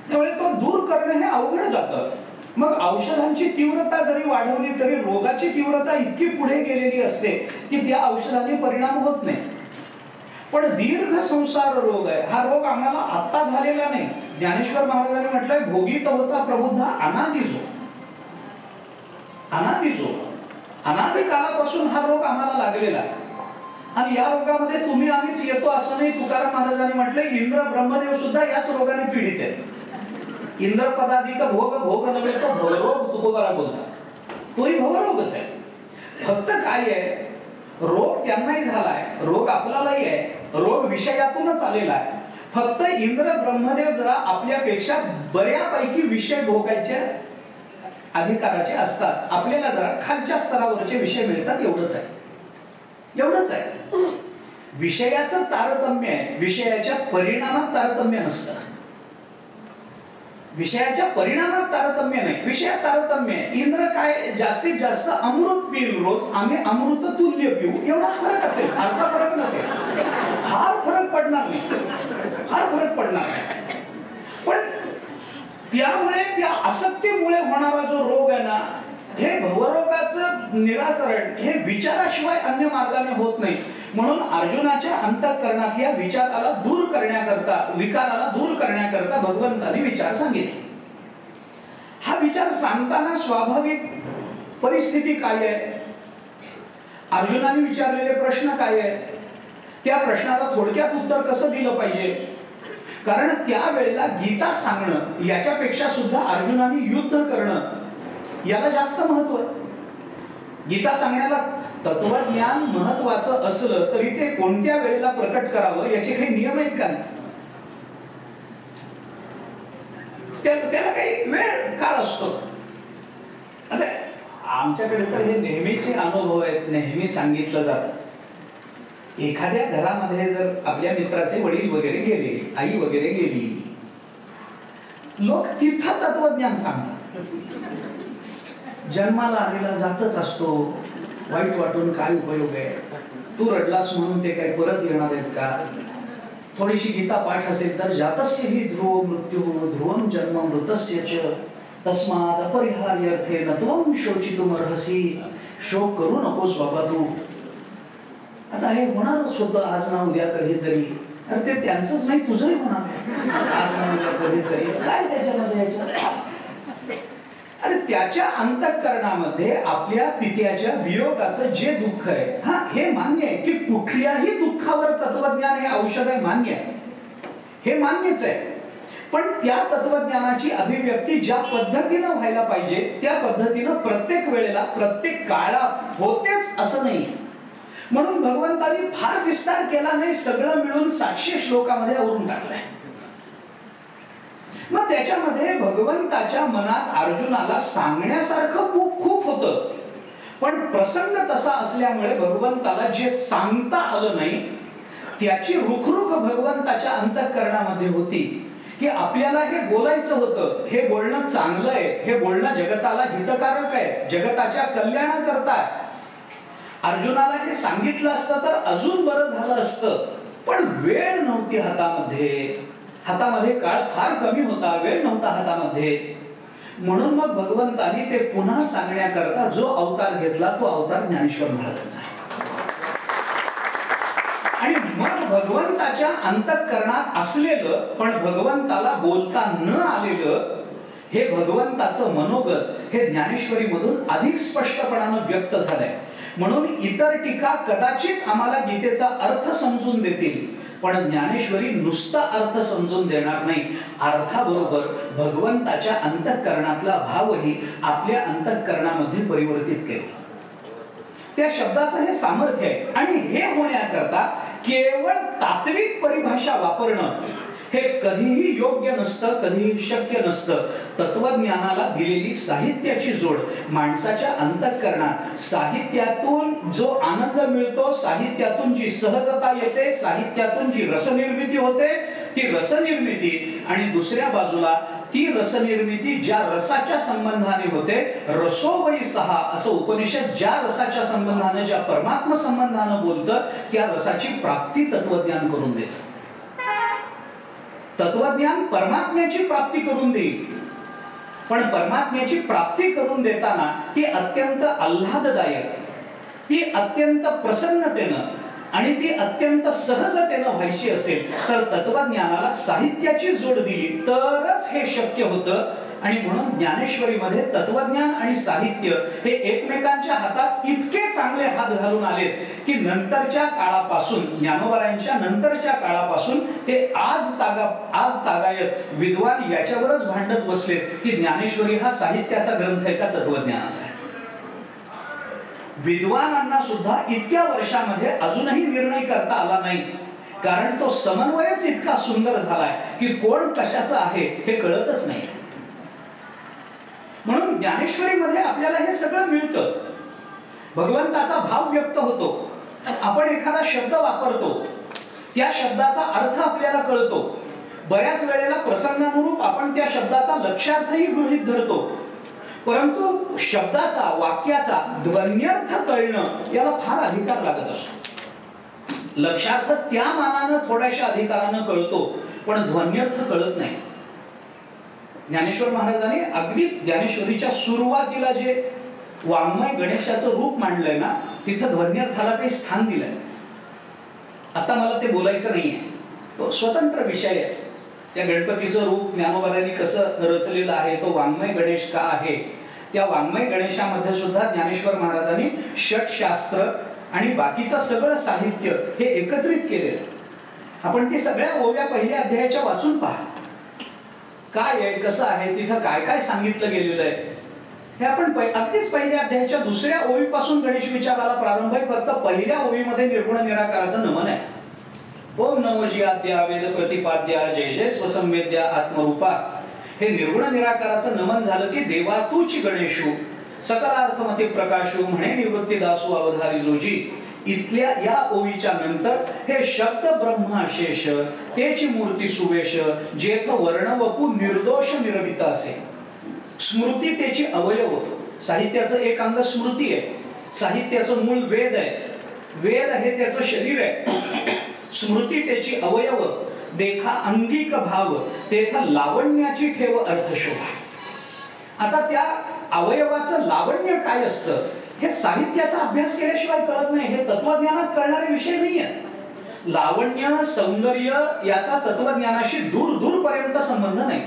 S1: त्यामुळे तो दूर करणं हे अवघड जातं. मग औषधांची तीव्रता जरी वाढवली तरी रोगाची तीव्रता इतकी पुढे गेलेली असते की त्या औषधाने परिणाम होत नाही. पण दीर्घ संसार रोग आहे. हा रोग आम्हाला आता झालेला नाही. ज्ञानेश्वर महाराजांनी म्हटलंय, भोगीत होता प्रबुद्ध अनादिजो. अनादिजो, अनादी कालापासून हा रोग आम्हाला लागलेला आहे. आणि या रोगामध्ये तुम्ही आम्हीच येतो असं नाही. तुकाराम महाराजांनी म्हटलंय, इंद्र ब्रह्मदेव सुद्धा याच रोगाने पीडित आहेत. इंद्र पदाधिक भोग, भोग नव्हे तो भवरोग, तुकोबारा बोलतात. तोही भवरोगच आहे. फक्त काय आहे, रोग त्यांनाही झालाय, रोग आपल्यालाही आहे, रोग विषयातूनच आलेला आहे. फक्त इंद्र ब्रह्मदेव जरा आपल्यापेक्षा बऱ्यापैकी विषय भोगायचे अधिकाराचे असतात. आपल्याला जरा खालच्या स्तरावरचे विषय मिळतात, एवढंच आहे. एवढंच आहे. विषयाचं तारतम्य आहे, विषयाच्या परिणामात तारतम्य नसतं. विषयाच्या परिणामात तारतम्य नाही, विषयात तारतम्य आहे. इंद्र काय जास्तीत जास्त अमृत पिईल रोज, आम्ही अमृत तुल्य पिऊ, एवढा फरक असेल, फारसा फरक नसेल. फार फरक पडणार नाही, फार फरक पडणार नाही. पण त्यामुळे, त्या आसक्तीमुळे होणारा जो रोग आहे ना, हे भवरोगाचं निराकरण हे विचाराशिवाय अन्य मार्गाने होत नाही. म्हणून अर्जुनाच्या अंतःकरणात या विचाराला दूर करण्याकरता, विकाराला दूर करण्याकरता भगवंताने विचार सांगितले. हा विचार सांगताना स्वाभाविक परिस्थिती काय आहे, अर्जुनाने विचारलेले प्रश्न काय आहेत, त्या प्रश्नाला थोडक्यात उत्तर कसं दिलं पाहिजे. कारण त्यावेळेला गीता सांगणं याच्यापेक्षा सुद्धा अर्जुनाने युद्ध करणं याला जास्त महत्व आहे. गीता सांगण्याला तत्वज्ञान महत्वाचं असलं तरी ते कोणत्या वेळेला प्रकट करावं याचे काही नियम आहेत का? त्याला काही वेळ काळ असतो. आता आमच्याकडे तर हे नेहमीचे अनुभव आहेत, नेहमी सांगितलं जातं. एखाद्या घरामध्ये जर आपल्या मित्राचे वडील वगैरे गेले, आई वगैरे गेली, लोक तिथं तत्वज्ञान सांगतात. जन्माला आलेला जातच असतो, वाईट वाटून काय उपयोग आहे, तू रडलास म्हणून ते काय परत येणार आहेत का. थोडीशी गीता पाठ असेल तर जातस्य हि ध्रुव मृत्यू ध्रुवं जन्म मृतस्य च तस्मात् अपरिहार्यर्थे न त्वं शोचितुमर्हसि. शोक करू नकोस बाबा तू. आता हे होणारच होतं आज ना उद्या कधीतरी. अरे ते त्यांचंच नाही, तुझंही होणार आज ना उद्या कधीतरी. काय त्याच्यामध्ये याच्या, अरे त्याच्या अंतःकरणामध्ये आपल्या पित्याच्या वियोगाचं जे दुःख आहे, हा हे मान्य आहे की कुठल्याही दुःखावर तत्वज्ञान हे औषध आहे, मान्य आहे, हे मान्यच आहे. पण त्या तत्वज्ञानाची अभिव्यक्ती ज्या पद्धतीनं व्हायला पाहिजे त्या पद्धतीनं प्रत्येक वेळेला प्रत्येक काळात होतेच असं नाही. म्हणून भगवंतांनी फार विस्तार केला नाही, सगळं मिळून 700 श्लोकामध्ये आवरून टाकलंय. मग त्याच्यामध्ये भगवंताच्या मनात अर्जुनाला सांगण्यासारखं खूप होतं, पण प्रसंग तसा असल्यामुळे भगवंताला जे सांगता आलं नाही त्याची रुखरुख भगवंताच्या अंतःकरणामध्ये होती की आपल्याला हे बोलायचं होतं, हे बोलणं चांगलं आहे, हे बोलणं जगताला हितकारक आहे, जगताच्या कल्याणाकरता आहे. अर्जुनाला हे सांगितलं असतं तर अजून बरं झालं असतं. पण वेळ नव्हती हातामध्ये काळ फार कमी होता, वेळ नव्हता हातामध्ये. म्हणून मग भगवंतानी ते पुन्हा सांगण्याकरता जो अवतार घेतला तो अवतार ज्ञानेश्वर महाराजांचा आहे. आणि मग भगवंताच्या अंतःकरणात असलेलं पण भगवंताला बोलता न आलेलं हे भगवंताचं मनोगत हे ज्ञानेश्वरी मधून अधिक स्पष्टपणानं व्यक्त झालंय. म्हणून इतर टीका कदाचित आम्हाला गीतेचा अर्थ समजून देतील, पण ज्ञानेश्वरी नुसता अर्थ समजून देणार नाही, अर्थाबरोबर भगवंताच्या अंतःकरणातला भावही आपल्या अंतःकरणामध्ये परिवर्तित केले. त्या शब्दाचं हे सामर्थ्य आहे. आणि हे होण्याकरता केवळ तात्विक परिभाषा वापरणं हे कधीही योग्य नसतं, कधीही शक्य नसतं. तत्वज्ञानाला दिलेली साहित्याची जोड माणसाच्या अंतःकरणात, साहित्यातून जो आनंद मिळतो, साहित्यातून जी सहजता येते, साहित्यातून जी रसनिर्मिती होते, ती रसनिर्मिती आणि दुसऱ्या बाजूला ती रसनिर्मिती ज्या रसाच्या संबंधाने होते, रसो वै सहा असं उपनिषद ज्या रसाच्या संबंधाने, ज्या परमात्मा संबंधाने बोलतं, त्या रसाची प्राप्ती तत्वज्ञान करून देतं. तत्वज्ञान परमात्म्याची प्राप्ती करून देईल, पण परमात्म्याची प्राप्ती करून देताना ती अत्यंत आल्हाददायक, ती अत्यंत प्रसन्नतेनं आणि ती अत्यंत सहजतेनं व्हायची असेल तर तत्वज्ञानाला साहित्याची जोड दिली तरच हे शक्य होतं. आणि म्हणून ज्ञानेश्वरीमध्ये तत्वज्ञान आणि साहित्य हे एकमेकांच्या हातात इतके चांगले हात घालून आलेत की नंतरच्या काळापासून, ज्ञानोबारायांच्या नंतरच्या काळापासून ते आज तागायत विद्वान याच्यावरच भांडत बसलेत की ज्ञानेश्वरी हा साहित्याचा ग्रंथ आहे का तत्वज्ञानाचा आहे. विद्वानांना सुद्धा इतक्या वर्षामध्ये अजूनही निर्णय करता आला नाही, कारण तो समन्वयच इतका सुंदर झालाय की कोण कशाचं आहे हे कळतच नाही. म्हणून ज्ञानेश्वरीमध्ये आपल्याला हे सगळं मिळतं. भगवंताचा भाव व्यक्त होतो, आपण एखादा शब्द वापरतो, त्या शब्दाचा अर्थ आपल्याला कळतो, बऱ्याच वेळेला प्रसंगानुरूप आपण त्या शब्दाचा लक्षार्थही गृहीत धरतो, परंतु शब्दाचा, वाक्याचा ध्वन्यर्थ कळणं याला फार अधिकार लागत असतो. लक्षार्थ त्या मानानं थोड्याशा अधिकारानं कळतो, पण ध्वन्यर्थ कळत नाही. ज्ञानेश्वर महाराजांनी अगदी ज्ञानेश्वरीच्या सुरुवातीला जे वाङ्मय गणेशाचं रूप मांडलंय ना, तिथं ध्वन्यर्थाला काही स्थान दिलंय. आता मला ते बोलायचं नाहीये, तो स्वतंत्र विषय आहे. त्या गणपतीचं रूप ज्ञानोबारायांनी कसं रचलेलं आहे, तो वाङ्मय गणेश का आहे, त्या वाङ्मय गणेशामध्ये सुद्धा ज्ञानेश्वर महाराजांनी षटशास्त्र आणि बाकीचं सगळं साहित्य हे एकत्रित केलेलं. आपण ती सगळ्या ओव्या पहिल्या अध्यायाच्या वाचून पहा, काय आहे, कसं आहे, तिथं काय काय सांगितलं गेलेलं आहे हे आपण अगदीच पहिल्या अध्यायाच्या दुसऱ्या ओवीपासून गणेश विचाराला प्रारंभ आहे. फक्त पहिल्या ओवीमध्ये निर्गुण निराकाराचं नमन आहे. ओम नमो जियाद्या वेद प्रतिपाद्या जय जय स्वसंवेद्या आत्मरूपा. हे निर्गुण निराकाराचं नमन झालं की देवा तूच गणेशू सकलार्थमते प्रकाशू म्हणे निवृत्ती दासू अवधारी जोजी. इथल्या या ओवीच्या नंतर हे शब्द ब्रह्माशेष तेची मूर्ती सुवेश जेथ वर्ण वपू निर्दोष निरवित असे. स्मृती त्याची अवयव. साहित्याचं एक अंग स्मृती आहे. साहित्याचं मूळ वेद आहे. वेद हे त्याचं शरीर आहे. स्मृती त्याची अवयव. देखा अंगिक भाव तेथ लावण्याची ठेव अर्थशोभा. आता त्या अवयवाचं लावण्य काय असतं हे साहित्याचा अभ्यास केल्याशिवाय कळत नाही. हे तत्वज्ञानात कळणारे विषय नाही आहेत. लावण्य सौंदर्य याचा तत्वज्ञानाशी दूर दूर पर्यंत संबंध नाही.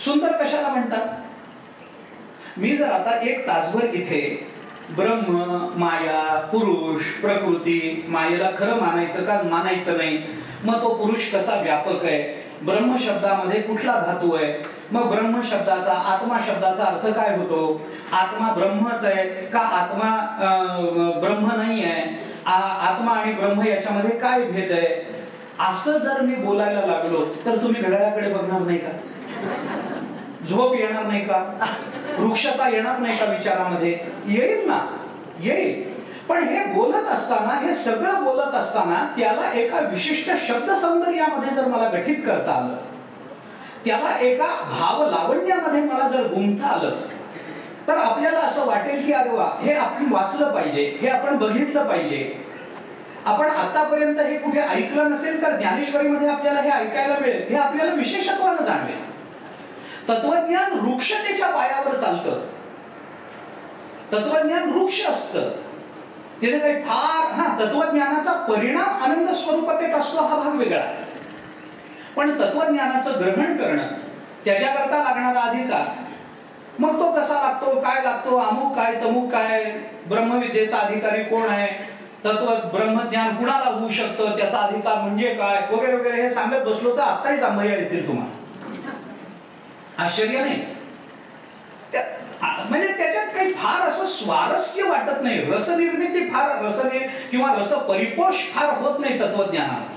S1: सुंदर कशाला म्हणतात? मी जर आता एक तासभर इथे ब्रह्म, माया, पुरुष, प्रकृती, मायेला खरं मानायचं का मानायचं नाही, मग तो पुरुष कसा व्यापक आहे, ब्रह्म शब्दामध्ये कुठला धातू आहे, मग ब्रह्म शब्दाचा, आत्मा शब्दाचा अर्थ काय होतो, आत्मा ब्रह्मच आहे का आत्मा ब्रह्म नाही आहे, आत्मा आणि ब्रह्म याच्यामध्ये काय भेद आहे, असं जर मी बोलायला लागलो तर तुम्ही घड्याळाकडे बघणार नाही का? झोप येणार नाही का? वृक्षता येणार नाही का विचारामध्ये? येईल ना, येईल. पण हे बोलत असताना, हे सगळं बोलत असताना त्याला एका विशिष्ट शब्द सौंदर्यामध्ये जर मला गठीत करता आलं, त्याला एका भाव लावण्यामध्ये मला जर गुंफता आलं, तर आपल्याला असं वाटेल की अरे वा, हे आपण वाचलं पाहिजे, हे आपण बघितलं पाहिजे. आपण आतापर्यंत हे कुठे ऐकलं नसेल तर ज्ञानेश्वरीमध्ये आपल्याला हे ऐकायला मिळेल. हे आपल्याला विशेषत्वानं जाणवेल. तत्वज्ञान वृक्षतेच्या पायावर चालतं. तत्वज्ञान वृक्ष असतं. तिथे काही फार तत्वज्ञानाचा परिणाम आनंद स्वरूपात असतो हा भाग वेगळा. पण तत्वज्ञानाचं ग्रहण करणं, त्याच्याकरता लागणारा अधिकार, मग तो कसा लागतो, काय लागतो, अमुक काय तमुक काय, ब्रह्मविद्येचा अधिकारी कोण आहे, तत्व ब्रह्मज्ञान कुणाला होऊ शकतं, त्याचा अधिकार म्हणजे काय, वगैरे वगैरे हे सांगत बसलो तर आत्ताही जांभया येतील तुम्हाला. आश्चर्य नाही. म्हणजे त्याच्यात काही फार असं स्वारस्य वाटत नाही. रसनिर्मिती फार किंवा रस परिपोष फार होत नाही तत्वज्ञानात.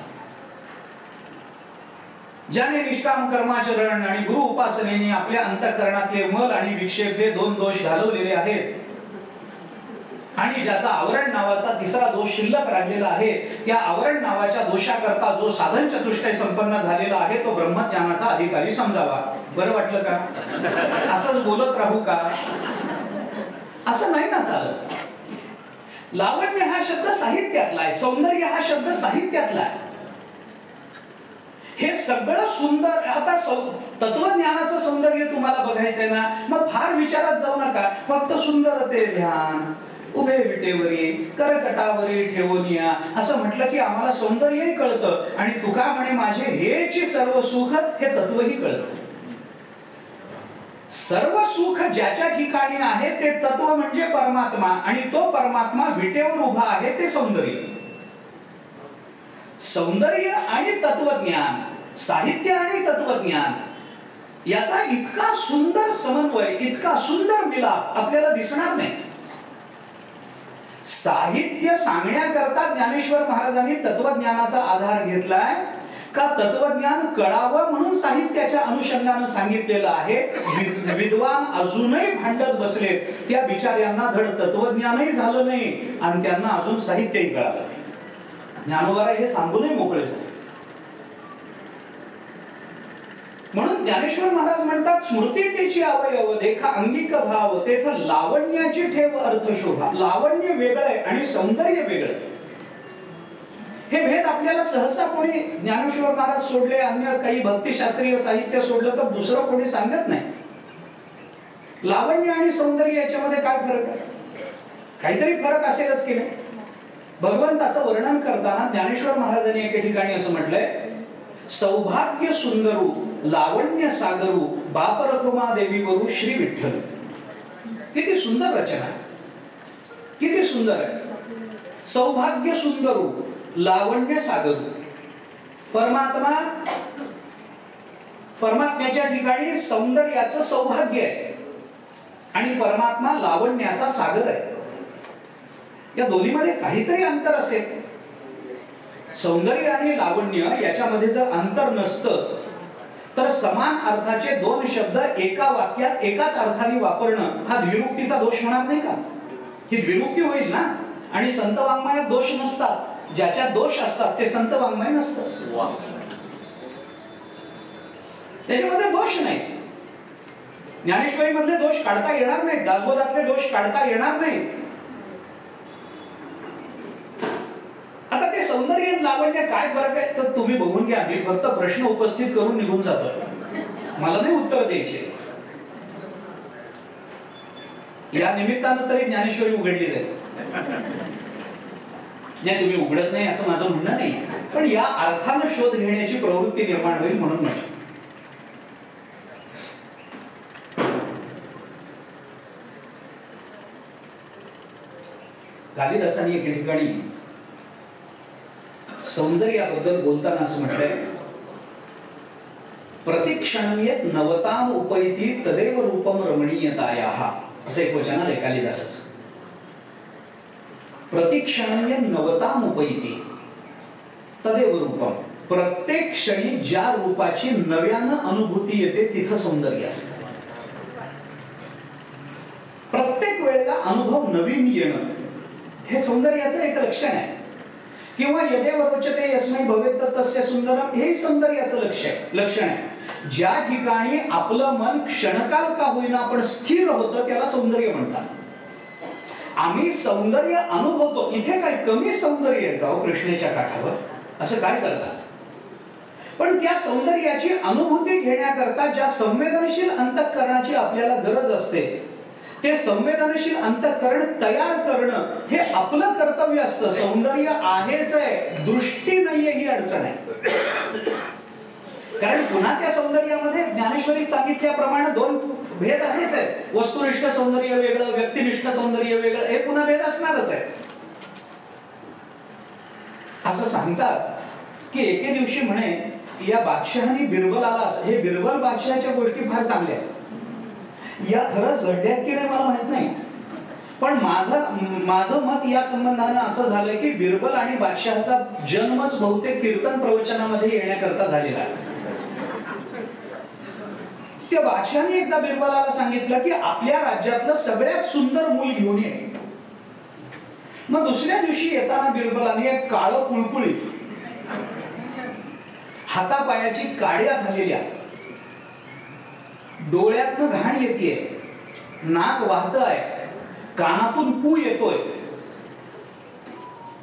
S1: ज्याने निष्काम कर्माचरण आणि गुरु उपासनेने आपल्या अंतःकरणातले मल आणि विक्षेप हे दोन दोष घालवलेले आहेत आणि ज्याचा आवरण नावाचा तिसरा दोष शिल्लक राहिलेला आहे, त्या आवरण नावाच्या दोषाकरता जो साधन चतुष्टय संपन्न झालेला आहे तो ब्रह्मज्ञानाचा अधिकारी समजावा. बरं वाटलं का? असंच बोलत राहू का? असं नाही ना चालत. लावण्य हा शब्द साहित्यातला आहे, सौंदर्य हा शब्द साहित्यातला आहे. हे सगळं सुंदर. आता तत्वज्ञानाचं सौंदर्य तुम्हाला बघायचंय ना, मग फार विचारात जाऊ नका. फक्त सुंदर ते ध्यान, उभे विटेवरी करकटावरी ठेवोनिया असं म्हटलं की आम्हाला सौंदर्यही कळतं आणि तुका म्हणे माझे हेची सर्व सुख हे तत्वही कळतं. सर्व सुख ज्याच्या ठिकाणी आहे ते तत्व म्हणजे परमात्मा आणि तो परमात्मा विटेवर उभा आहे ते सौंदर्य. सौंदर्य आणि तत्वज्ञान, साहित्य आणि तत्वज्ञान याचा इतका सुंदर समन्वय, इतका सुंदर मिलाप आपल्याला दिसणार नाही. साहित्य सांगण्याकरता ज्ञानेश्वर महाराजांनी तत्वज्ञानाचा आधार घेतलाय का तत्वज्ञान कळावं म्हणून साहित्याच्या अनुषंगाने सांगितलेलं आहे. विद्वान अजूनही भांडत बसले, त्या बिचाऱ्यांना धड तत्वज्ञानही झालं नाही आणि त्यांना अजून साहित्यही कळालं नाही. ज्ञानोबा हे सांगूनही मोकळे झाले. म्हणून ज्ञानेश्वर महाराज म्हणतात स्मृती तेची अवयव देखा अंगिक भाव तेथ लावण्याची ठेव अर्थ शोभा. लावण्य वेगळं आहे आणि सौंदर्य वेगळं. हे भेद आपल्याला सहसा कोणी ज्ञानेश्वर महाराज सोडले, अन्य काही भक्तिशास्त्रीय साहित्य सोडलं तर दुसरं कोणी सांगत नाही. लावण्य आणि सौंदर्य याच्यामध्ये काय फरक आहे? काहीतरी फरक असेलच की नाही. भगवंताचं वर्णन करताना ज्ञानेश्वर महाराजांनी एके ठिकाणी असं म्हटलंय, सौभाग्य सुंदरू लावण्य सागरू बाप रखुमा देवी वरू श्री विठ्ठल. किती सुंदर रचना आहे, किती सुंदर आहे. सौभाग्य सुंदरू लावण्य सागरू. परमात्म्याच्या ठिकाणी सौंदर्याचं सौभाग्य आहे आणि परमात्मा लावण्याचा सागर आहे. या दोन्हीमध्ये काहीतरी अंतर असेल. सौंदर्य आणि लावण्य याच्यामध्ये जर अंतर नसतं तर समान अर्थाचे दोन शब्द एका वाक्यात एकाच अर्थाने वापरणं हा द्विरुक्तीचा दोष होणार नाही का? ही द्विरुक्ती होईल ना. आणि संत वाङ्मयात दोष नसतात. ज्याच्यात दोष असतात ते संत वाङ्मय नसतं. त्याच्यामध्ये दोष नाही. ज्ञानेश्वरी मधले दोष काढता येणार नाहीत, दासबोधातले दोष काढता येणार नाहीत. आता ते सौंदर्य लावण्य काय फरक आहे तर तुम्ही बघून घ्या. मी फक्त प्रश्न उपस्थित करून निघून जातो, मला नाही उत्तर द्यायचे. या निमित्तानं तरी ज्ञानेश्वरी उघडली जाईल. नाही तुम्ही उघडत नाही असं माझं म्हणणं नाही, पण या अर्थानं शोध घेण्याची प्रवृत्ती निर्माण होईल म्हणून म्हणतो. कालिदासांनी एके ठिकाणी सौंदर्याबद्दल बोलताना असं म्हटलंय, प्रतिक्षणम यत् नवताम उपैति तदेव रूपम रमणीयतायाः. असं एक वचन आहे कालिदासाचं. प्रतिक्षणम यत् नवताम उपैति तदेव रूपम. प्रत्येक क्षणी ज्या रूपाची नव्यानं अनुभूती येते तिथं सौंदर्य असतं. प्रत्येक वेळेला अनुभव नवीन येणं हे सौंदर्याचं एक लक्षण आहे. किंवा यदेव रोचते यस्मै भवेत् तस्य सुंदरम हे सौंदर्याचं लक्षण आहे. ज्या ठिकाणी आपलं मन क्षणकाल का होईना पण स्थिर होतं त्याला सौंदर्य म्हणतात. आम्ही सौंदर्य अनुभवतो. इथे काय कमी सौंदर्य आहे का कृष्णेच्या काठावर? असं काय करतात? पण त्या सौंदर्याची अनुभूती घेण्याकरता ज्या संवेदनशील अंतःकरणाची आपल्याला गरज असते, ते संवेदनशील अंतःकरण तयार करणं हे आपलं कर्तव्य असतं. सौंदर्य आहेच आहे, दृष्टी नाहीये ही अडचण आहे. कारण पुन्हा त्या सौंदर्यामध्ये ज्ञानेश्वरी सांगितल्याप्रमाणे दोन भेद आहेच आहेत. वस्तुनिष्ठ सौंदर्य वेगळं, व्यक्तिनिष्ठ सौंदर्य वेगळं, हे पुन्हा भेद असणारच आहे. असं सांगतात की एके दिवशी म्हणे या बादशहाने बिरबलाला, हे बिरबल बादशहाच्या गोष्टी फार चांगल्या आहेत, या खरंच घडल्या की नाही मला माहित नाही, पण माझं मत या संबंधाने असं झालंय की बिरबल आणि बादशहाचा जन्मच बहुतेक कीर्तन प्रवचनामध्ये येण्याकरता झालेला आहे. त्या बादशहाने एकदा बिरबलाला सांगितलं की आपल्या राज्यातलं सगळ्यात सुंदर मूल घेऊन ये. मग दुसऱ्या दिवशी येताना बिरबलाने एक काळं कुळकुळीत, हातापायाची काड्या झालेल्या, डोळ्यातनं घाण येतेय, नाक वाहतंय, कानातून पू येतोय,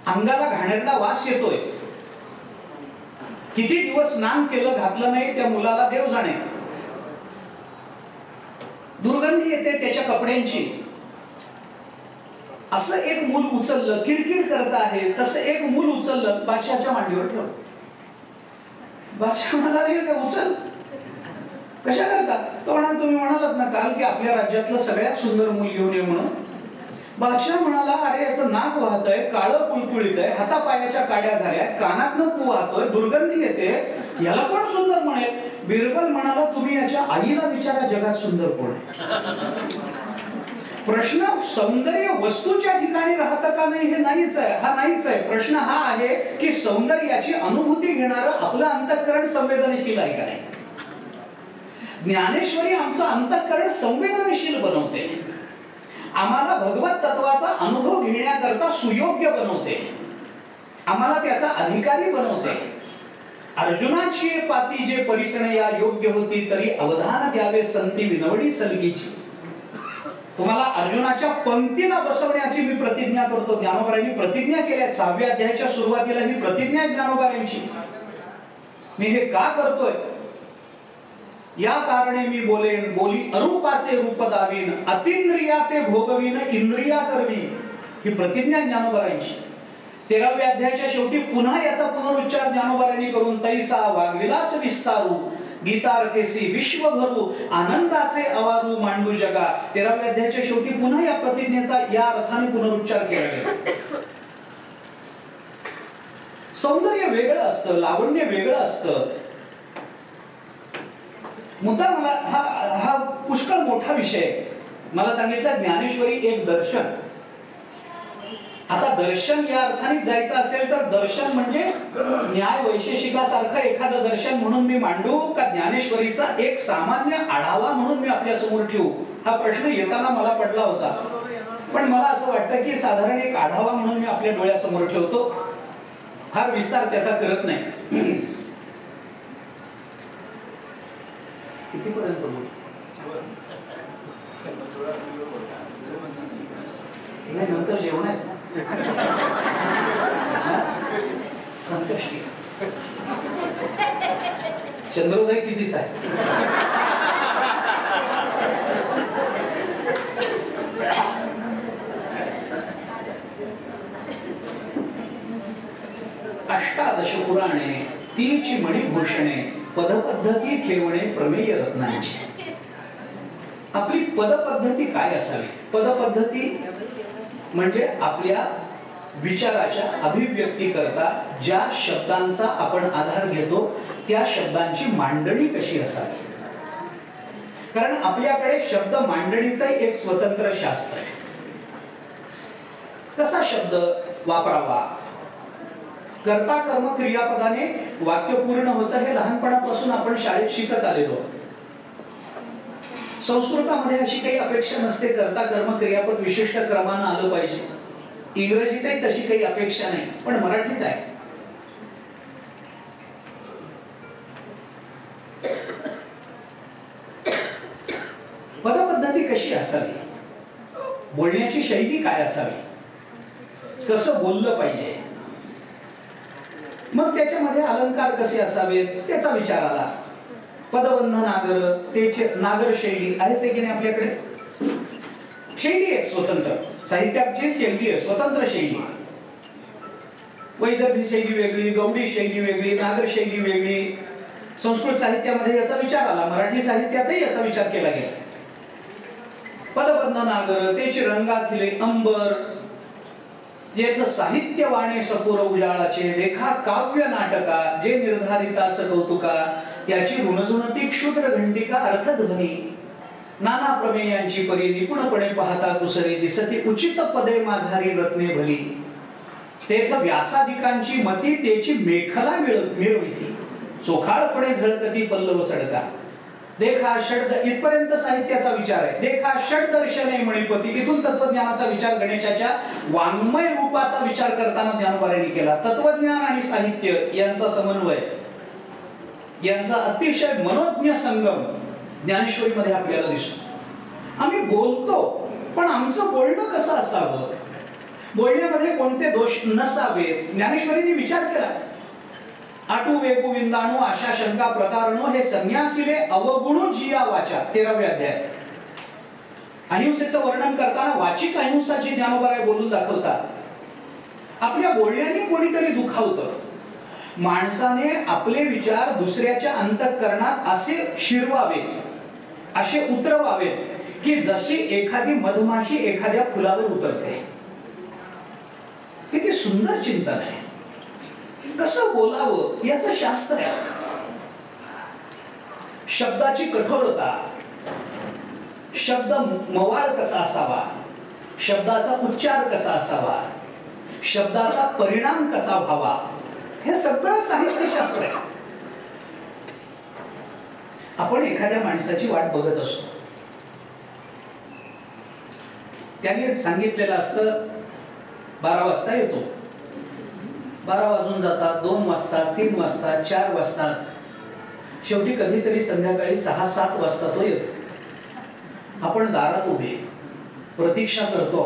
S1: अंगाला घाणेरडा वास येतोय, किती दिवस स्नान केलं घातलं नाही त्या मुलाला देव जाणे, दुर्गंधी येते त्याच्या कपड्यांची, असं एक मूल उचललं, किरकिर करत आहे तसं एक मूल उचललं, बादशहाच्या मांडीवर ठेवलं. बादशाह म्हणाला रे उचल, कशा करता? तो म्हणाला तुम्ही म्हणालात ना काल की आपल्या राज्यातलं सगळ्यात सुंदर मूल घेऊन ये म्हणून. बादशाह म्हणाला अरे याचं नाक वाहतंय, काळं कुळकुळीत आहे, हातापायाच्या काड्या झाल्या, कानातनं पू वाहतोय, दुर्गंधी येते, याला कोण सुंदर म्हणेल? बिरबल म्हणाला तुम्ही याच्या आईला विचारा जगात सुंदर कोण आहे. प्रश्न सौंदर्य वस्तूच्या ठिकाणी राहतं का नाही हे नाहीच आहे, हा नाहीच आहे. प्रश्न हा आहे की सौंदर्याची अनुभूती घेणारं आपलं अंतःकरण संवेदनशील आहे का नाही. ज्ञानेश्वरी आमचं अंतःकरण संवेदनशील बनवते, आम्हाला भगवत तत्वाचा अनुभव घेण्याकरता सुयोग्य बनवते, आम्हाला त्याचा अधिकारी बनवते. अर्जुनाची पाती जे परिसणया योग्य होती तरी अवधान द्यावे संती विनवडी सलगीची. तुम्हाला अर्जुनाच्या पंक्तीला बसवण्याची मी प्रतिज्ञा करतो. ज्ञानोबांनी प्रतिज्ञा केल्या 6व्या अध्यायाच्या सुरुवातीला ही प्रतिज्ञा आहे ज्ञानोबांची. मी हे का करतोय? या कारणे मी बोलेन, बोली अरूपाचे रूप दावीन, अतिंद्रिया ते भोगवीन, इंद्रिया करवीन. ही प्रतिज्ञा ज्ञानोबांची. 13व्या अध्यायाच्या शेवटी पुन्हा याचा पुनरुच्चार ज्ञानोबांनी करून तैसा वागविलास विस्तारू, गीतार्थेसी विश्वभरू, आनंदाचे अवारू मांडू जगा. 13व्या अध्यायाच्या शेवटी पुन्हा या प्रतिज्ञेचा या अर्थाने पुनरुच्चार केला गेला. सौंदर्य वेगळं असतं, लावण्य वेगळं असतं. मुद्दा मला हा पुष्कळ मोठा विषय. मला सांगितलं ज्ञानेश्वरी एक दर्शन. आता दर्शन या अर्थाने जायचं असेल तर दर्शन म्हणजे न्याय वैशेषिकासारखं एखादं दर्शन म्हणून मी मांडू का ज्ञानेश्वरीचा एक सामान्य आढावा म्हणून मी आपल्या समोर ठेवू? हा प्रश्न येताना मला पडला होता, पण मला असं वाटतं की साधारण एक आढावा म्हणून मी आपल्या डोळ्यासमोर ठेवतो, फार विस्तार त्याचा करत नाही. कितीपर्यंत नाही नंतर जेवण आहे संकष्टी. चंद्रोदय कितीचा आहे? अष्टादश पुराणे, तीची मणिभूषणे, पदपद्धती खेळवणे प्रमेय रत्नांची. आपली पदपद्धती काय असावी? पदपद्धती म्हणजे आपल्या विचाराच्या अभिव्यक्ती करता ज्या शब्दांचा आपण आधार घेतो त्या शब्दांची मांडणी कशी असावी. कारण आपल्याकडे शब्द मांडणीचं एक स्वतंत्र शास्त्र आहे. कसा शब्द वापरावा, कर्ता कर्म क्रियापदाने वाक्य पूर्ण होतं हे लहानपणापासून आपण शाळेत शिकत आलेलो. संस्कृतामध्ये अशी काही अपेक्षा नसते कर्ता कर्म क्रियापद विशिष्ट क्रमानं आलं पाहिजे. इंग्रजीतही तशी काही अपेक्षा नाही, पण मराठीत आहे. पदपद्धती कशी असावी? बोलण्याची शैली काय असावी, कसं बोललं पाहिजे, मग त्याच्यामध्ये अलंकार कसे असावेत त्याचा विचार आला. पदबंध नागर, त्याचे नागर शैली आहेच आहे की नाही आपल्याकडे. शैली आहे स्वतंत्र, साहित्याची शैली आहे, स्वतंत्र शैली. वैदर्भी शैली वेगळी, गौडी शैली वेगळी, नागर शैली वेगळी. संस्कृत साहित्यामध्ये याचा विचार आला, मराठी साहित्यातही याचा विचार केला गेला. पदबंध नागर, त्याची रंगातले अंबर, जेथ साहित्य वाणे सपूर उजाळाचे, देखा काव्य नाटका, जे निर्धारिता सकौतुका, त्याची ऋणजुणती क्षुद्र घंटिका अर्थध्वनी, नाना प्रमेयांची परी निपुणपणे पाहता कुसरी, दिसती उचित पदे माझारी रत्ने भली, तेथ व्यासाधिकांची मती त्याची मेखला मिळविती, चोखाळपणे झळकती पल्लव सडका. देखा षड, इथपर्यंत साहित्याचा विचार आहे. देखा षड दर्शने मणिपती, इथून तत्वज्ञानाचा विचार गणेशाच्या वाङ्मय रूपाचा विचार करताना ज्ञानोबारांनी केला. तत्वज्ञान आणि साहित्य यांचा समन्वय, यांचा अतिशय मनोज्ञ संगम ज्ञानेश्वरीमध्ये आपल्याला दिसतो. आम्ही बोलतो, पण आमचं बोलणं कसं असावं, बोलण्यामध्ये कोणते दोष नसावेत, ज्ञानेश्वरीने विचार केला. आटू वेगू विंदाणू आशा शंका प्रतारणो, हे संन्यासीले अवगुणू जिया वाचा. 13वे अध्याय. अहिंसेचं वर्णन करताना वाचिक अहिंसाची ज्ञानोबाराय बोलून दाखवतात. आपल्या बोलण्याने कोणीतरी दुखावतं. माणसाने आपले विचार दुसऱ्याच्या अंतःकरणात असे शिरवावे, असे उतरवावे की जशी एखादी मधमाशी एखाद्या फुलावर उतरते. किती सुंदर चिंतन आहे. कसं बोलावं याचं शास्त्र आहे. शब्दाची कठोरता, शब्द मवाळ कसा असावा, शब्दाचा उच्चार कसा असावा, शब्दाचा परिणाम कसा व्हावा, हे सगळं साहित्यशास्त्र आहे. आपण एखाद्या माणसाची वाट बघत असतो. त्याने सांगितलेलं असतं 12 वाजता येतो. 12 वाजून जातात, 2 वाजतात, 3 वाजतात, 4 वाजतात. शेवटी कधीतरी संध्याकाळी 6-7 वाजता तो येतो. आपण दारात उभे प्रतीक्षा करतो.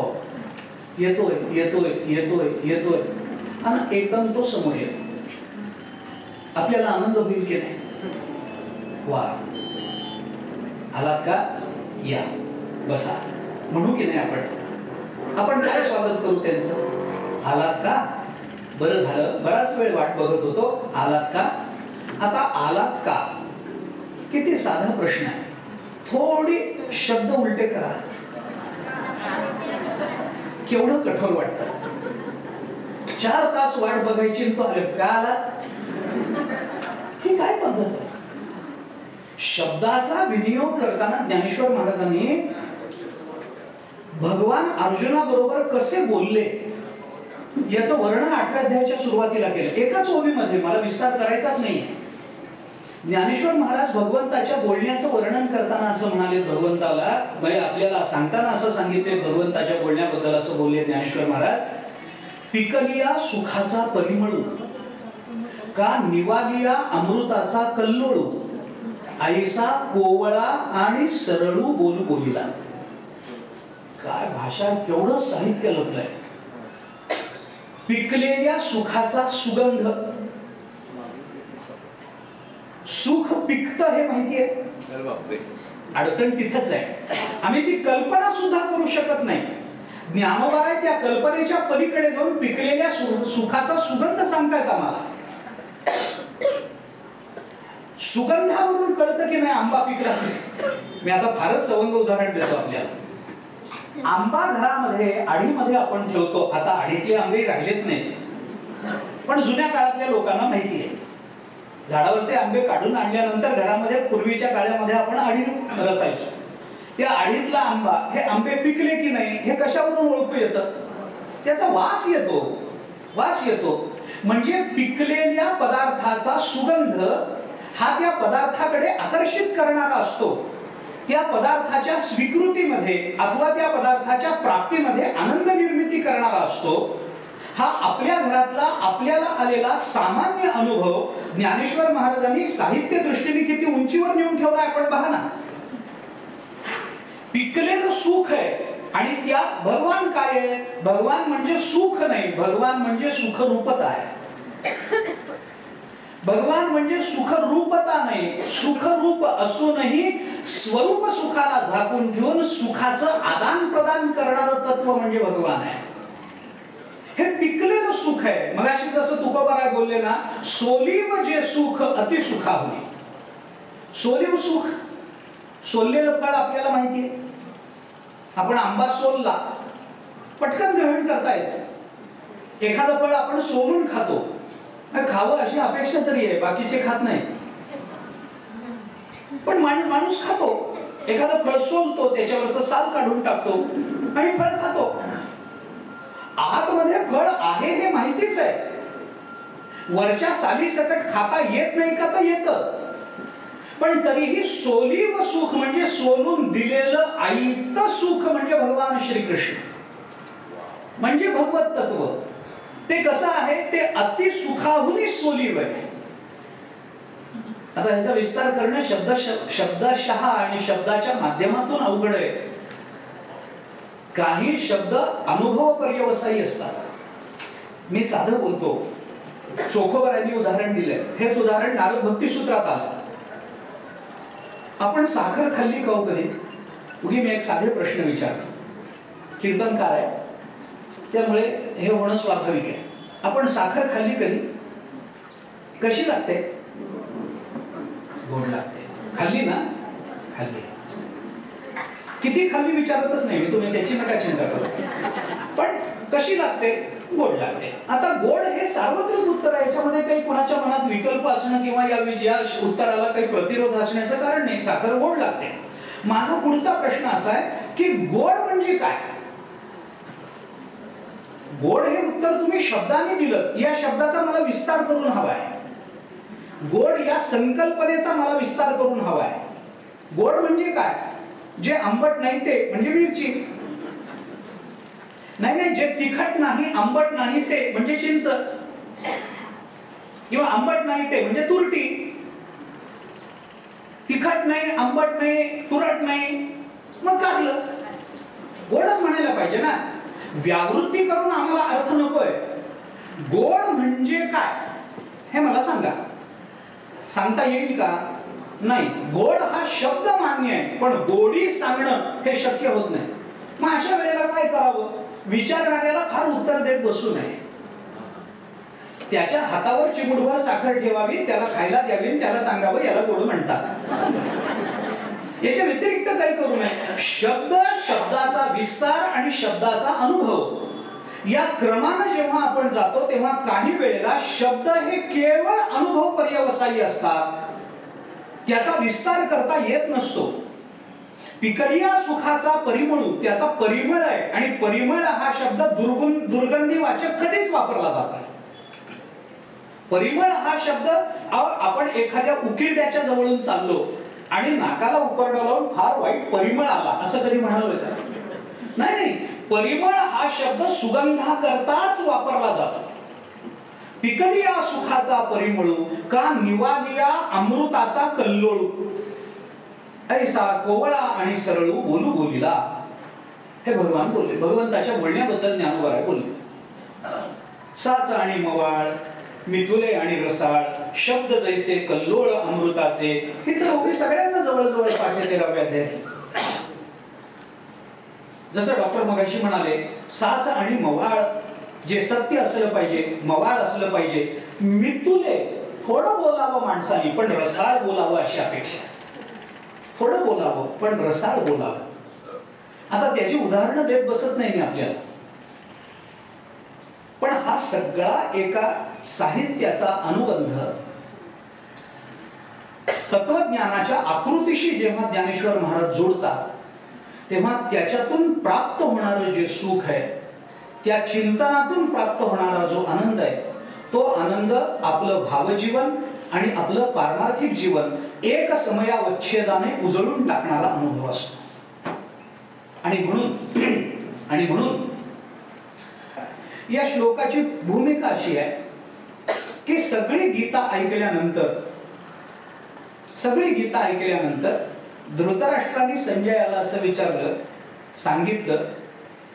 S1: येतोय येतोय येतोय येतोय आणि एकदम तो समोर येतो. आपल्याला आनंद होईल की नाही? वा, आलात का, या बसा म्हणू की नाही आपण? आपण काय स्वागत करू त्यांचं? आलात का, बरं झालं, बराच वेळ वाट बघत होतो, आलात का. आता आलात का किती साधा प्रश्न आहे. थोडी शब्द उलटे करा, केवढं कठोर वाटतं. 4 तास वाट बघायची, तो आले का आलात, ही काय पद्धत आहे? शब्दाचा विनियोग करताना ज्ञानेश्वर महाराजांनी भगवान अर्जुना बरोबर कसे बोलले याचं वर्णन 8व्या अध्यायाच्या सुरुवातीला केलं. एकाच ओवीमध्ये, मला विस्तार करायचाच नाही. ज्ञानेश्वर महाराज भगवंताच्या बोलण्याचं वर्णन करताना असं म्हणाले भगवंताला, म्हणजे आपल्याला सांगताना असं सांगितले, भगवंताच्या बोलण्याबद्दल असं बोलले ज्ञानेश्वर महाराज. पिकलिया सुखाचा परिमळू, का निवालिया अमृताचा कल्लोळू, आईसा कोवळा आणि सरळू बोलू बोलिला. काय भाषा, केवढं साहित्य लपलंय. पिकलेल्या सुखाचा सुगंध. सुख पिकत हे माहितीये, अडचण तिथंच आहे. आम्ही ती कल्पना सुद्धा करू शकत नाही. ज्ञानोबा त्या कल्पनेच्या पलीकडे जाऊन पिकलेल्या सुखाचा सुगंध सांगतायत आम्हाला. सुगंधावरून कळतं की नाही आंबा पिकला. मी आता फारच सवंग उदाहरण देतो आपल्याला. आंबा घरामध्ये आडीमध्ये आपण ठेवतो. आता आडीतले आंबे राहिलेच नाही, पण जुन्या काळातल्या लोकांना माहिती आहे. झाडावरचे आंबे काढून आणल्यानंतर घरामध्ये पूर्वीच्या काळामध्ये आपण आडी रचायचो. त्या आडीतला आंबा, हे आंबे पिकले की नाही हे कशावरून ओळखू येतं? त्याचा वास येतो. वास येतो म्हणजे पिकलेल्या पदार्थाचा सुगंध हा त्या पदार्थाकडे आकर्षित करणारा असतो. त्या पदार्थाच्या स्वीकृतीमध्ये अथवा त्या पदार्थाच्या प्राप्तीमध्ये आनंद निर्मिती करणारा असतो. हा आपल्या घरातला आपल्याला आलेला सामान्य अनुभव ज्ञानेश्वर महाराजांनी साहित्य दृष्टीने किती उंचीवर नेऊन ठेवला आपण पहा ना. पिकलेलं सुख आहे आणि त्या बघा भगवान काय आहे? भगवान म्हणजे सुख नाही, भगवान म्हणजे सुखरूपता आहे. भगवान म्हणजे सुखरूपता नाही, सुखरूप असूनही स्वरूप सुखाला झाकून घेऊन सुखाचं आदान प्रदान करणारं तत्व म्हणजे भगवान आहे. हे पिकलेलं सुख आहे. मगाशी जसं तुकोबाराय बोलले ना, सोलीव जे सुख अतिसुखा होई. सोलीव सुख, सोललेलं फळ आपल्याला माहिती आहे. आपण आंबा सोलला, पटकन ग्रहण करता येतं. एखादं फळ आपण सोलून खातो, खावं अशी अपेक्षा तरी आहे, बाकीचे खात नाही. पण माणूस खातो. एखादं फळ सोलतो, त्याच्यावरचं साल काढून टाकतो आणि फळ खातो. आतमध्ये फळ आहे हे माहितीच आहे. वरच्या साली सकट खाता येत नाही का? तर येतं. पण तरीही सोलीव सुख म्हणजे सोलून दिलेलं आयत सुख म्हणजे भगवान श्रीकृष्ण, म्हणजे भगवत तत्व. ते कसं आहे? ते अतिसुखाहूनही सोलीव आहे. आता ह्याचा विस्तार करणं शब्दशः आणि शब्दाच्या माध्यमातून अवघड आहे. काही शब्द अनुभव पर्यवसायी असतात. मी साधं बोलतो. चोखोबारांनी उदाहरण दिलंय. हेच उदाहरण नारद भक्ती सूत्रात आलं. आपण साखर खाल्ली का कधी? उगी मी एक साधे प्रश्न विचारतो. कीर्तनकार आहे त्यामुळे हे होणं स्वाभाविक आहे. आपण साखर खाल्ली कधी? कशी लागते? गोड लागते. खाल्ली ना? खाल्ली. किती खाल्ली विचारतच नाही मी, तुम्ही त्याची नका चिंता करू. पण कशी लागते? गोड लागते. आता गोड हे सार्वत्रिक उत्तर आहे. याच्यामध्ये काही कुणाच्या मनात विकल्प असणं किंवा या उत्तराला काही प्रतिरोध असण्याचं कारण नाही. साखर गोड लागते. माझा पुढचा प्रश्न असा आहे की गोड म्हणजे काय? गोड हे उत्तर तुम्ही शब्दाने दिलं. या शब्दाचा मला विस्तार करून हवा आहे. गोड या संकल्पनेचा मला विस्तार करून हवा आहे. गोड म्हणजे काय? जे आंबट नाही ते म्हणजे मिरची. नाही, जे तिखट नाही, आंबट नाही ते म्हणजे चिंच, किंवा आंबट नाही ते म्हणजे तुरटी. तिखट नाही, आंबट नाही, तुरट नाही, मग कारलं. गोडच म्हणायला पाहिजे ना. व्यावृत्ती करून आम्हाला अर्थ नकोय. गोड म्हणजे काय हे मला सांगा. सांगता येईल का? नाही. गोड हा शब्द मान्य आहे, पण गोडी सांगणं हे शक्य होत नाही. मग अशा वेळेला काय करावं? विचारणाऱ्याला फार उत्तर देत बसू नये. त्याच्या हातावर चिमूटभर साखर ठेवावी, त्याला खायला द्यावी, त्याला सांगावं याला गोड म्हणतात. याच्या व्यतिरिक्त काही करू नये. शब्द, शब्दाचा विस्तार आणि शब्दाचा अनुभव या क्रमाने जेव्हा आपण जातो तेव्हा काही वेळेला शब्द हे केवळ अनुभव पर्यवसायी असतात. त्याचा विस्तार करता येत नसतो. पिकलिया सुखाचा परिमळ त्याचा परिमळ आहे. आणि परिमळ हा शब्द दुर्गंधीवाचक कधीच वापरला जातो. परिमळ हा शब्द, आपण एखाद्या उकिरड्याच्या जवळून चाललो आणि नाकाला उपरडा लावून फार वाईट परिमळ आला असं कधी म्हणालोय का? नाही. परिमळ हा शब्द सुगंधा करताच वापरला जातो. पिकलिया सुखाचा परिमळ का निवालिया अमृताचा कल्लोळ, ऐसा कोवळा आणि सरळू बोलू बोलिला. हे भगवान बोलले. भगवंताच्या बोलण्याबद्दल ज्ञानोबा बोलले. साच आणि मवाळ, मिथुले आणि रसाळ, शब्द जैसे कल्लोळ अमृताचे. हे तर ओवी सगळ्यांना जवळजवळ पाठ्य 13व्या अध्यायात. जसं डॉक्टर मगाशी म्हणाले, साच आणि मवाळ जे सत्य असलं पाहिजे, मवाळ असलं पाहिजे. मिथुले थोडं बोलावं माणसाने, पण रसाळ बोलावं अशी अपेक्षा. थोडं बोलावं पण रसाळ बोलावं. आता त्याची उदाहरणं देत बसत नाही मी आपल्याला, पण हा सगळा एका साहित्याचा अनुबंध तत्वज्ञानाच्या आकृतीशी जेव्हा ज्ञानेश्वर महाराज जोडतात तेव्हा त्याच्यातून प्राप्त होणारं जे सुख आहे, त्या चिंतनातून प्राप्त होणारा जो आनंद आहे, तो आनंद आपलं भावजीवन आणि आपलं पारमार्थिक जीवन एक समयावच्छेदाने उजळून टाकणारा अनुभव असतो. आणि म्हणून या श्लोकाची भूमिका अशी आहे की सगळी गीता ऐकल्यानंतर धृतराष्ट्राने संजयाला असं सांगितलं,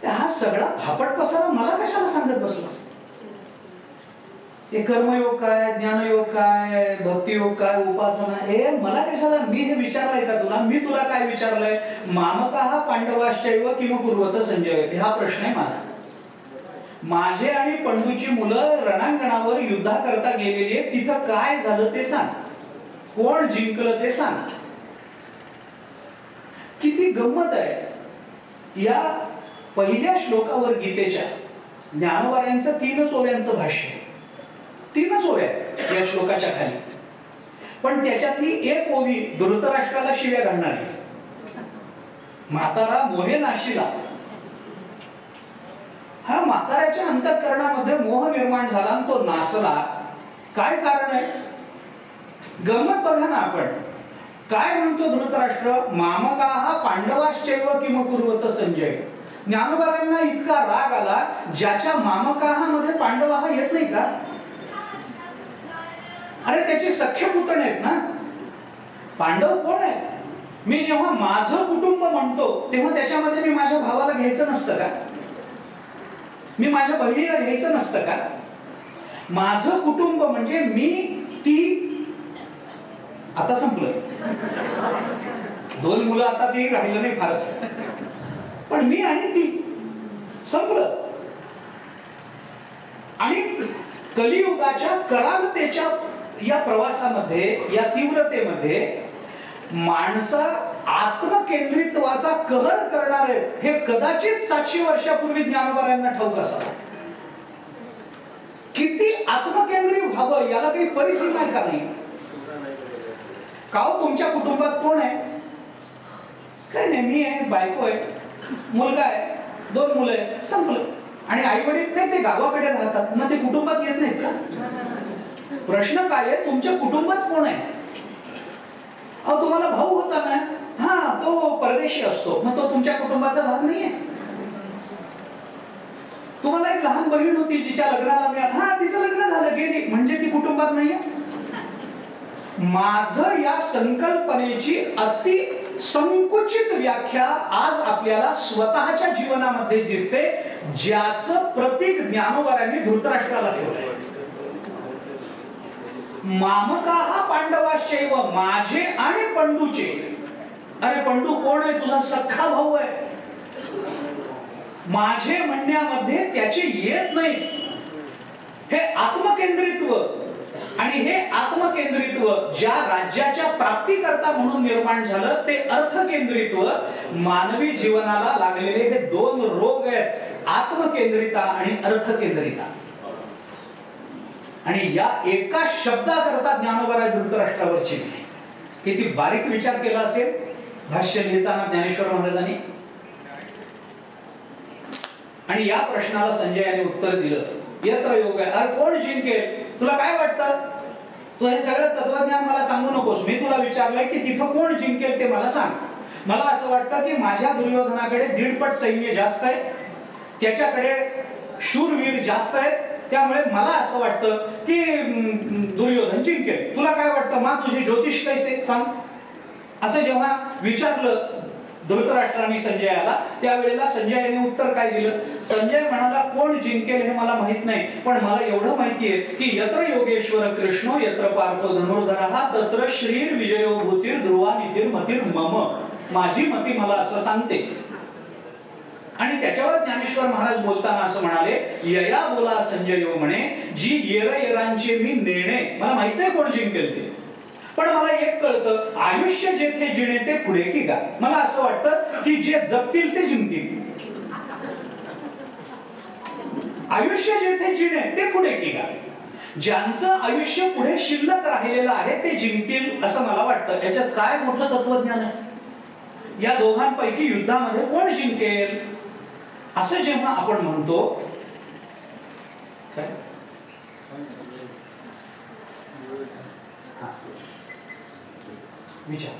S1: हा सगळा फापट पसारा मला कशाला सांगत बसलास? हे कर्मयोग काय, ज्ञानयोग काय, भक्तियोग काय, उपासना, हे मला कशाला? मी हे विचारलंय का तुला? मी तुला काय विचारलंय? मामकाः पांडवाश्चैव किम कुर्वत संजय, हा प्रश्न आहे माझा. माझे आणि पंडूची मुलं रणांगणावर युद्धा करता गेलेली आहे, तिथं काय झालं ते सांग, कोण जिंकलं ते सांग. किती गंमत आहे. या पहिल्या श्लोकावर गीतेच्या ज्ञानोबाऱ्यांचं 3 ओव्यांचं भाष्य, 3 ओव्या या श्लोकाच्या खाली, पण त्याच्यातली एक ओवी धृतराष्ट्राला शिव्या घालणारी. म्हातारा मोहे नाशिला. हा म्हाताऱ्याच्या अंतःकरणामध्ये मोह निर्माण झाला आणि तो नासला. काय कारण आहे? गंमत बघा ना. आपण काय म्हणतो धृतराष्ट्र? मामकाः पांडवाश्चैव किम कुर्वत संजय. ज्ञानोबाऱ्यांना इतका राग आला, ज्याच्या मामकाः मध्ये पांडवाः येत नाही का? अरे त्याचे सख्य पुतणे आहेत ना. पांडव कोण आहे? मी जेव्हा माझं कुटुंब म्हणतो तेव्हा त्याच्यामध्ये मी माझ्या भावाला घ्यायचं नसतं का? मी माझ्या बहिणीला घ्यायचं नसतं का? माझं कुटुंब म्हणजे मी, ती. आता संपलं. 2 मुलं, आता ती राहिलं नाही फारसं, पण मी आणि ती संपलं. आणि कलियुगाच्या करालतेच्या या प्रवासामध्ये, या तीव्रतेमध्ये माणसा आत्मकेंद्रित्वाचा कहर करणारे हे कदाचित 700 वर्षापूर्वी ज्ञानोबाऱ्यांना ठाऊक असावं. किती आत्मकेंद्रित व्हावं याला काही परिसीमा आहे का? नाही का? तुमच्या कुटुंबात कोण आहे? काय नाही, मी आहे, बायको आहे, मुलगा आहे, 2 मुलं आहे, संपलं. आणि आई वडील नाही, ते गावाकडे राहतात, मग ते कुटुंबात येत नाहीत का? प्रश्न काय आहे? तुमच्या कुटुंबात कोण आहे? अहो, तुम्हाला भाऊ होता ना, हा, तो परदेशी असतो, मग तो तुमच्या कुटुंबाचा भाग नाहीये. तुम्हाला एक लहान बहीण होती, जिच्या लग्नाला मी, हा, तिचं लग्न झालं, गेली, म्हणजे ती कुटुंबात नाहीये. माझं या संकल्पनेची अति संकुचित व्याख्या आज आपल्याला स्वतःच्या जीवनामध्ये दिसते, ज्याचं प्रतीक ज्ञानोबाऱ्यांनी धृतराष्ट्राला ठेवलंय. मामकाः पांडवाश्चैव, माझे आणि पंडूचे. अरे पंडू कोण आहे? तुझा सख्खा भाऊ आहे. माझे म्हणण्यामध्ये त्याचे येत नाही. हे आत्मकेंद्रित्व, आणि हे आत्मकेंद्रित्व ज्या राज्याच्या प्राप्तीकरता म्हणून निर्माण झालं, ते अर्थकेंद्रित्व. मानवी जीवनाला लागलेले हे 2 रोग आहेत, आत्मकेंद्रिता आणि अर्थकेंद्रिता. आणि या एका शब्दाकरता ज्ञानोबा धृतराष्ट्रावर चिडले. किती बारीक विचार केला असेल भाष्य लिहिताना ज्ञानेश्वर महाराजांनी. आणि या प्रश्नाला संजयाने उत्तर दिलं, यत्र योग. अरे कोण जिंकेल? तुला काय वाटतं? तू हे सगळं तत्वज्ञान मला सांगू नकोस. मी तुला विचारलंय की तिथं कोण जिंकेल ते मला सांग. मला असं वाटतं की माझ्या दुर्योधनाकडे 1.5 पट सैन्य जास्त आहे, त्याच्याकडे शूरवीर जास्त आहेत, त्यामुळे मला असं वाटतं की दुर्योधन जिंकेल. तुला काय वाटतं? मा तुझे ज्योतिष कैसे सांग. असं जेव्हा विचारलं धृतराष्ट्रांनी संजयाला, त्यावेळेला संजयाने उत्तर काय दिलं? संजय म्हणाला, कोण जिंकेल हे मला माहित नाही, पण मला एवढं माहितीये की यत्र योगेश्वर कृष्णो यत्र पार्थो धनुर्धरः तत्र श्रीर विजयो भूतीर ध्रुवा नितीर मतीर मम. माझी मती मला असं सांगते. आणि त्याच्यावर ज्ञानेश्वर महाराज बोलताना असं म्हणाले, यया बोला संजय म्हणे, जी येर येरांचे मी नेणे. मला माहित नाही कोण जिंकेल ते, पण मला एक कळतं, आयुष्य जेथे जिणे ते पुढे की गा. मला असं वाटतं की जे जगतील ते जिंकतील. आयुष्य जेथे जिणे ते पुढे की गा. ज्यांचं आयुष्य पुढे शिल्लक राहिलेलं आहे ते जिंकतील असं मला वाटतं. याच्यात काय मोठं तत्वज्ञान आहे? या दोघांपैकी युद्धामध्ये कोण जिंकेल असं जेव्हा आपण म्हणतो, काय विचार,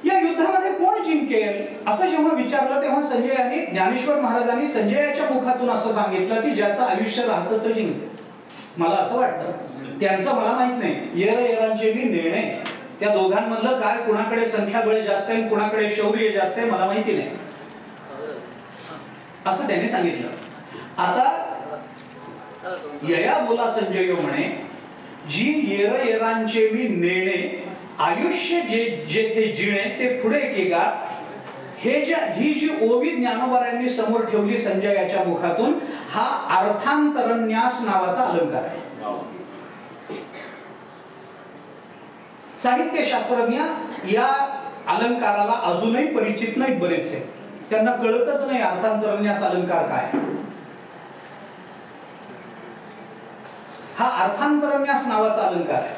S1: या युद्धामध्ये कोण जिंकेल असं जेव्हा विचारलं, तेव्हा संजयाने, ज्ञानेश्वर महाराजांनी संजयाच्या मुखातून असं सांगितलं की ज्याचं आयुष्य राहतं तो जिंकेल. मला असं वाटतं, त्यांचं मला माहित नाही. येर येरांचे मी निर्णय, त्या दोघांमधलं काय, कुणाकडे संख्याबळ जास्त आहे, कुणाकडे शौर्य जास्त आहे, मला माहिती नाही. असं त्याने सांगितलं. आता यया बोला संजय म्हणे, जी येर येरांचे मी नेणे, आयुष्य जेथे जिणे ते पुढे केगा. ही जी ओवी ज्ञानोबारायांनी समोर ठेवली संजयाच्या मुखातून, हा अर्थांतरन्यास नावाचा अलंकार आहे. साहित्यशास्त्रज्ञ या अलंकाराला अजूनही परिचित नाहीत बरेचसे. त्यांना कळतच नाही अर्थांतरन्यास अलंकार काय. हा अर्थांतरन्यास नावाचा अलंकार आहे.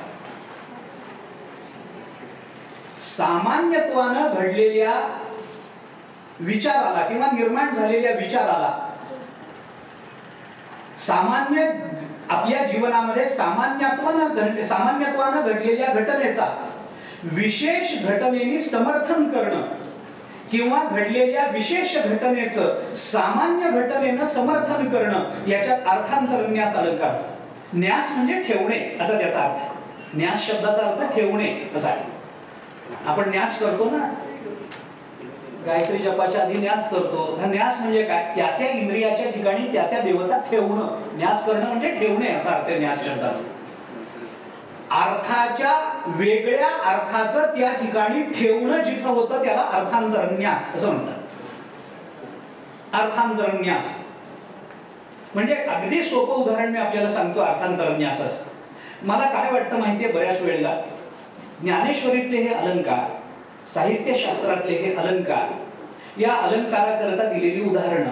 S1: सामान्यत्वानं घडलेल्या विचाराला किंवा निर्माण झालेल्या विचाराला, सामान्य आपल्या जीवनामध्ये सामान्यत्वानं घडलेल्या घटनेचा विशेष घटनेने समर्थन करणं किंवा घडलेल्या विशेष घटनेचं सामान्य घटनेनं समर्थन करणं, याच्यात अर्थांतरन्यास अलंकार. न्यास म्हणजे ठेवणे असा त्याचा अर्थ आहे. न्यास शब्दाचा अर्थ ठेवणे असा आहे. आपण न्यास करतो ना, गायत्री जपाच्या आधी न्यास करतो. हा न्यास म्हणजे काय? त्या त्या इंद्रियाच्या ठिकाणी त्या त्या देवता ठेवणं. न्यास करणं म्हणजे ठेवणे असा अर्थ आहे न्यास शब्दाचा. अर्थाच्या वेगळ्या अर्थाचं त्या ठिकाणी ठेवणं जिथं होतं त्याला अर्थांतरन्यास असं म्हणतात. अर्थांतरन्यास म्हणजे अगदी सोपं उदाहरण मी आपल्याला सांगतो अर्थांतरन्यासाचं. मला काय वाटतं माहितीये, बऱ्याच वेळेला ज्ञानेश्वरीतले हे अलंकार, साहित्यशास्त्रातले हे अलंकार, या अलंकाराकरता दिलेली उदाहरणं,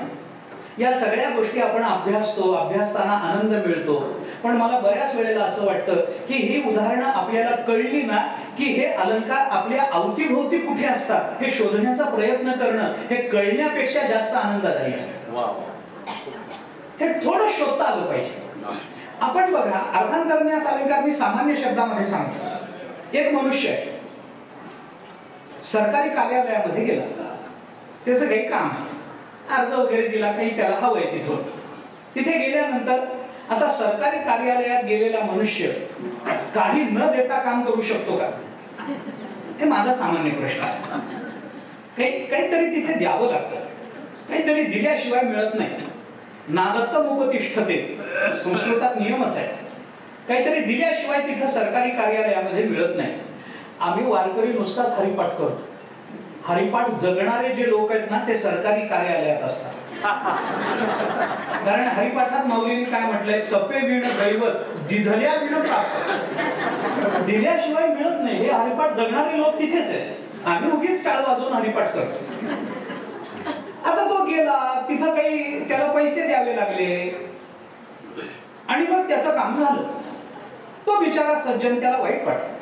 S1: या सगळ्या गोष्टी आपण अभ्यासतो. अभ्यासताना आनंद मिळतो. पण मला बऱ्याच वेळेला असं वाटतं की ही उदाहरणं आपल्याला कळली ना की हे अलंकार आपल्या अवतीभोवती कुठे असतात हे शोधण्याचा प्रयत्न करणं हे कळण्यापेक्षा जास्त आनंददायी असतं. हे थोडं शोधता आलं पाहिजे. आपण बघा, अर्थांतरन्यास अलंकार मी सामान्य शब्दामध्ये सांगतो. एक मनुष्य आहे, सरकारी कार्यालयामध्ये गेला, त्याचं काही काम आहे, अर्ज वगैरे दिला, काही त्याला हवंय तिथून. तिथे गेल्यानंतर आता सरकारी कार्यालयात गेलेला मनुष्य काही न देता काम करू शकतो का? हे माझा सामान्य प्रश्न आहे. काहीतरी तिथे द्यावं लागतं. काहीतरी दिल्याशिवाय मिळत नाही. नादत्तम उपतिष्ठते, संस्कृतात नियमच आहे. काहीतरी दिल्याशिवाय तिथं सरकारी कार्यालयामध्ये मिळत नाही. आम्ही वारकरी नुसताच हरिपाठ करतो. हरिपाठ जगणारे जे लोक आहेत ना ते सरकारी कार्यालयात असतात. कारण हरिपाठात माऊलींनी काय म्हटलंय, तपे विण दैवत दिधल्या विण प्राप्त. दिल्याशिवाय मिळत नाही. हे हरिपाठ जगणारे लोक तिथेच आहेत. आम्ही उगीच टाळ वाजवून हरिपाठ करतो. आता तो गेला तिथं, काही त्याला पैसे द्यावे लागले आणि मग त्याचं काम झालं. तो बिचारा सज्जन, त्याला वाईट वाटलं.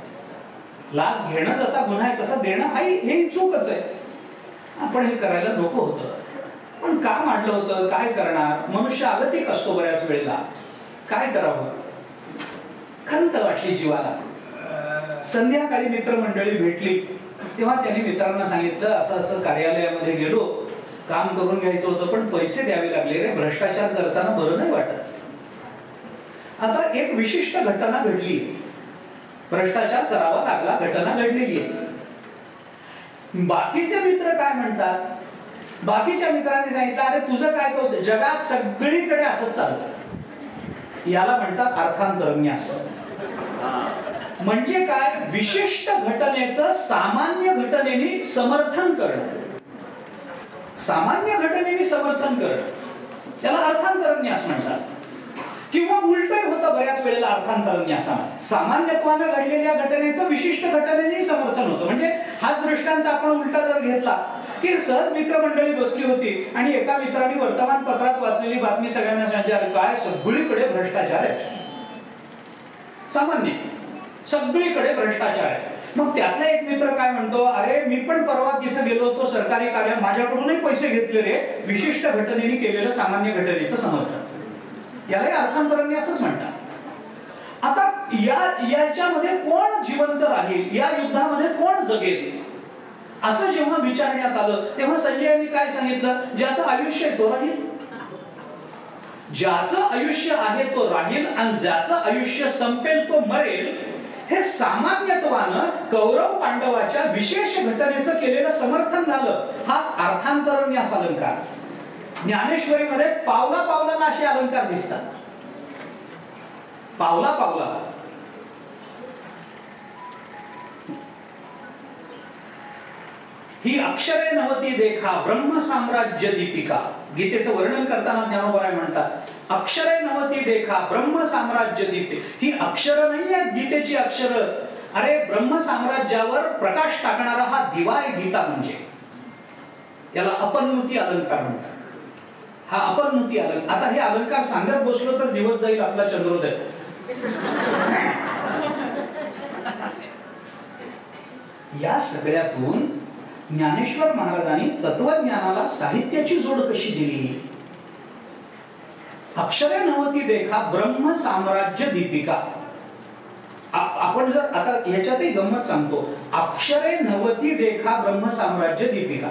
S1: लाच घेणं जसा गुन्हा आहे तसा देणं हे चूकच आहे. आपण हे करायला नको होतं, पण काम आणलं होतं, काय करणार. मनुष्य आगतिक असतो बऱ्याच वेळेला. काय करावं, खंत वाटली जीवाला. संध्याकाळी मित्रमंडळी भेटली तेव्हा त्यांनी मित्रांना सांगितलं, असं असं कार्यालयामध्ये गेलो, काम करून घ्यायचं होतं पण पैसे द्यावे लागले रे, भ्रष्टाचार करताना बरं नाही वाटत. आता एक विशिष्ट घटना घडली, भ्रष्टाचार करावा लागला, घटना घडलेली आहे. बाकीचे मित्र काय म्हणतात? बाकीच्या मित्रांनी सांगितलं, अरे तुझं काय होतं, जगात सगळीकडे असंच चालतं. याला म्हणतात अर्थांतरन्यास. म्हणजे काय? विशिष्ट घटनेचं सामान्य घटनेने समर्थन करणं. सामान्य घटनेने समर्थन करणं त्याला अर्थांतरन्यास म्हणतात. किंवा उलट होतं बऱ्याच वेळेला अर्थांतरन्यासामध्ये. सामान्यत्वानं घडलेल्या घटनेचं विशिष्ट घटनेने समर्थन होतं. म्हणजे हाच दृष्टांत आपण उलटा जर घेतला की सहज मित्रमंडळी बसली होती आणि एका मित्राने वर्तमानपत्रात वाचलेली बातमी सगळ्यांना सांगितली, काय सगळीकडे भ्रष्टाचार आहे. सामान्य सगळीकडे भ्रष्टाचार आहे. मग त्यातला एक मित्र काय म्हणतो, अरे मी पण परवा तिथे गेलो होतो सरकारी कार्यालयात, माझ्याकडूनही पैसे घेतले रे. विशिष्ट घटनेने केलेलं सामान्य घटनेचं समर्थन, याला अर्थांतरन्यासच म्हणतात. आता याच्यामध्ये कोण जिवंत राहील, या युद्धामध्ये कोण जगेल, असं जेव्हा विचारण्यात आलं तेव्हा संजयांनी काय सांगितलं, ज्याचं आयुष्य तो राहील. ज्याचं आयुष्य आहे तो राहील आणि ज्याचं आयुष्य संपेल तो मरेल. हे सामान्यत्वानं कौरव पांडवाच्या विशेष घटनेचं केलेलं समर्थन झालं. हाच अर्थांतरन्यास अलंकार. ज्ञानेश्वरीमध्ये पावला पावलाला असे अलंकार दिसतात. पावला पावलाला. ही अक्षरे नवती देखा ब्रह्म साम्राज्य दीपिका. गीतेचं वर्णन करताना ज्ञानोबा म्हणतात अक्षरे नवती देखा ब्रह्म साम्राज्य दीपिका. ही अक्षर नाही आहेत गीतेची अक्षर. अरे ब्रह्म साम्राज्यावर प्रकाश टाकणारा हा दिवा आहे गीता म्हणजे. याला अपन्नुती अलंकार म्हणतात. हा अपन्नुती अलंकार. आता हे अलंकार सांगत बसलो तर दिवस जाईल आपला चंद्रोदय. या सगळ्यातून ज्ञानेश्वर महाराजांनी तत्वज्ञानाला साहित्याची जोड कशी दिली. अक्षरे नवती देखा ब्रह्म साम्राज्य दीपिका. आपण जर आता ह्याच्यातही गंमत सांगतो. अक्षरे नवती देखा ब्रह्म साम्राज्य दीपिका.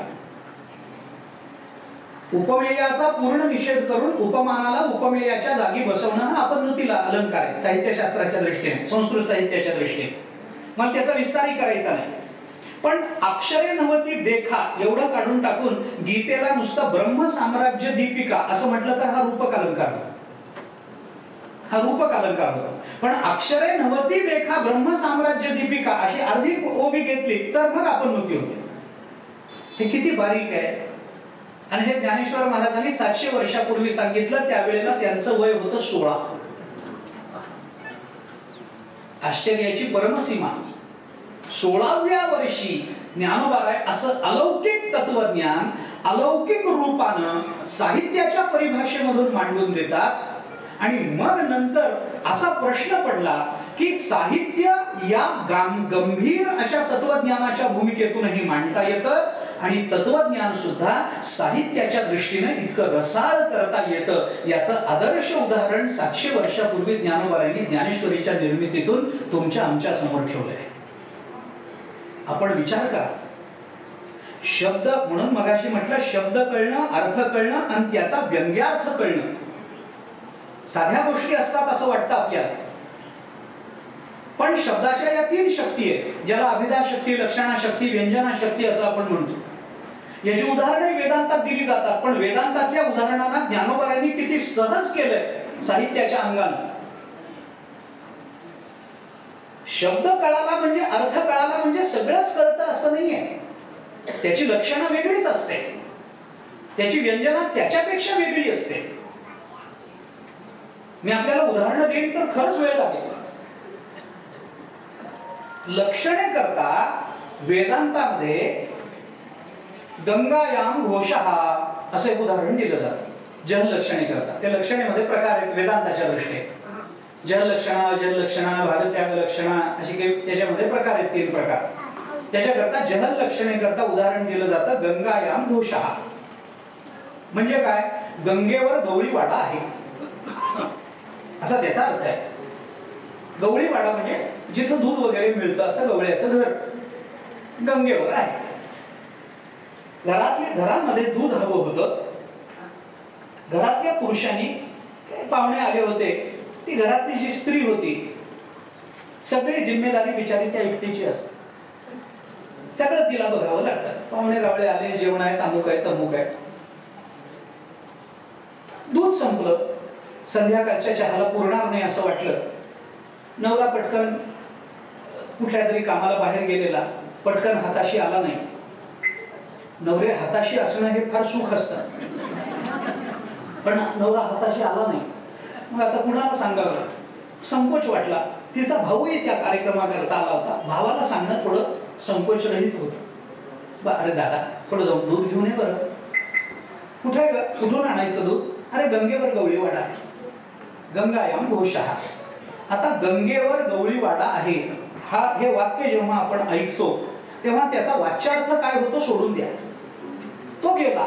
S1: उपमेयाचा पूर्ण निषेध करून उपमानाला उपमेयाच्या जागी बसवणं हा अपन्नुतीला अलंकार आहे साहित्यशास्त्राच्या दृष्टीने, संस्कृत साहित्याच्या दृष्टीने. मला त्याचा विस्तारही करायचा नाही. पण अक्षरे नवती देखा एवढं काढून टाकून गीतेला नुसतं ब्रह्म साम्राज्य दीपिका असं म्हटलं तर हा रूपक अलंकार होता. हा रूपक अलंकार होता. पण अक्षरे नवती देखा ब्रह्म साम्राज्य दीपिका अशी अर्धी ओवी घेतली तर मग अपन्नुती होते. हे किती बारीक आहे. आणि हे ज्ञानेश्वर महाराजांनी 700 वर्षापूर्वी सांगितलं. त्यावेळेला त्यांचं वय होतं 16. आश्चर्याची परमसीमा. 16व्या वर्षी ज्ञानोबा असं अलौकिक तत्वज्ञान अलौकिक रूपानं साहित्याच्या परिभाषेमधून मांडून देतात. आणि मग नंतर असा प्रश्न पडला की साहित्य या गंभीर अशा तत्वज्ञानाच्या भूमिकेतूनही मांडता येतं आणि तत्वज्ञान सुद्धा साहित्याच्या दृष्टीने इतकं रसाळ करता येतं. याचं आदर्श उदाहरण 700 वर्षापूर्वी ज्ञानोबांनी ज्ञानेश्वरीच्या निर्मितीतून तुमच्या आमच्या समोर ठेवलंय. आपण विचार करा. शब्द म्हणून मगाशी म्हटलं शब्द कळणं, अर्थ कळणं आणि त्याचा व्यंग्यार्थ कळणं. साध्या गोष्टी असतात असं वाटतं आपल्याला. पण शब्दाच्या या 3 शक्ती आहेत ज्याला अभिधा शक्ती, लक्षणा शक्ती, व्यंजना शक्ती असं आपण म्हणतो. याची उदाहरणे वेदांतात दिली जातात. पण वेदांतातल्या उदाहरणांना ज्ञानोबांनी किती सहज केलंय साहित्याच्या अंगाने. शब्द कळाला म्हणजे अर्थ कळाला म्हणजे सगळंच कळतं असं नाहीये. त्याची लक्षणं वेगळीच असते. त्याची व्यंजना त्याच्यापेक्षा वेगळी असते. मी आपल्याला उदाहरणं देईन तर खरंच वेळ लागेल. लक्षणे करता वेदांतामध्ये गंगायाम घोषः असं एक उदाहरण दिलं जातं. जल लक्षणे करता. त्या लक्षणेमध्ये प्रकार आहेत वेदांताच्या दृष्टीने. जल लक्षणा, जल लक्षणा, भागत्याग लक्षणा अशी काही त्याच्यामध्ये प्रकार आहेत. 3 प्रकार. त्याच्याकरता जल लक्षणे करता उदाहरण दिलं जातं गंगायाम घोषः. म्हणजे काय? गंगेवर गवळीवाडा आहे असा त्याचा अर्थ आहे. गवळीवाडा म्हणजे जिथं दूध वगैरे मिळतं असं गवळ्याचं घर गंगेवर आहे. घरामध्ये दूध हवं होतं. घरातल्या पुरुषांनी पाहुणे आले होते. ती घरातली जी स्त्री होती सगळी जिम्मेदारी बिचारी त्या एकटीची असते. सगळं तिला बघावं लागतं. पाहुणे रावळे आले, जेवण आहे, अमुक आहे, तमुक आहे. दूध संपलं. संध्याकाळच्या चहाला पुरणार नाही असं वाटलं. नवरा पटकन कुठल्या तरी कामाला बाहेर गेलेला, पटकन हाताशी आला नाही. नवरे हाताशी असणं हे फार सुख असतं. पण नवरा हाताशी आला नाही. मग आता कुणाला सांगावं? संकोच वाटला. तिचा भाऊही त्या कार्यक्रमाकरता आला होता. भावाला सांगणं थोडं संकोच रहित होतं. अरे दादा थोडं जाऊन दूध घेऊन ये बरं. कुठे कुठून आणायचं दूध? अरे गंगेवर गवळीवाडा आहे. गंगायाम घोषः. आता गंगेवर गवळीवाडा आहे हे वाक्य जेव्हा आपण ऐकतो तेव्हा त्याचा वाच्यार्थ काय होतो सोडून द्या. तो गेला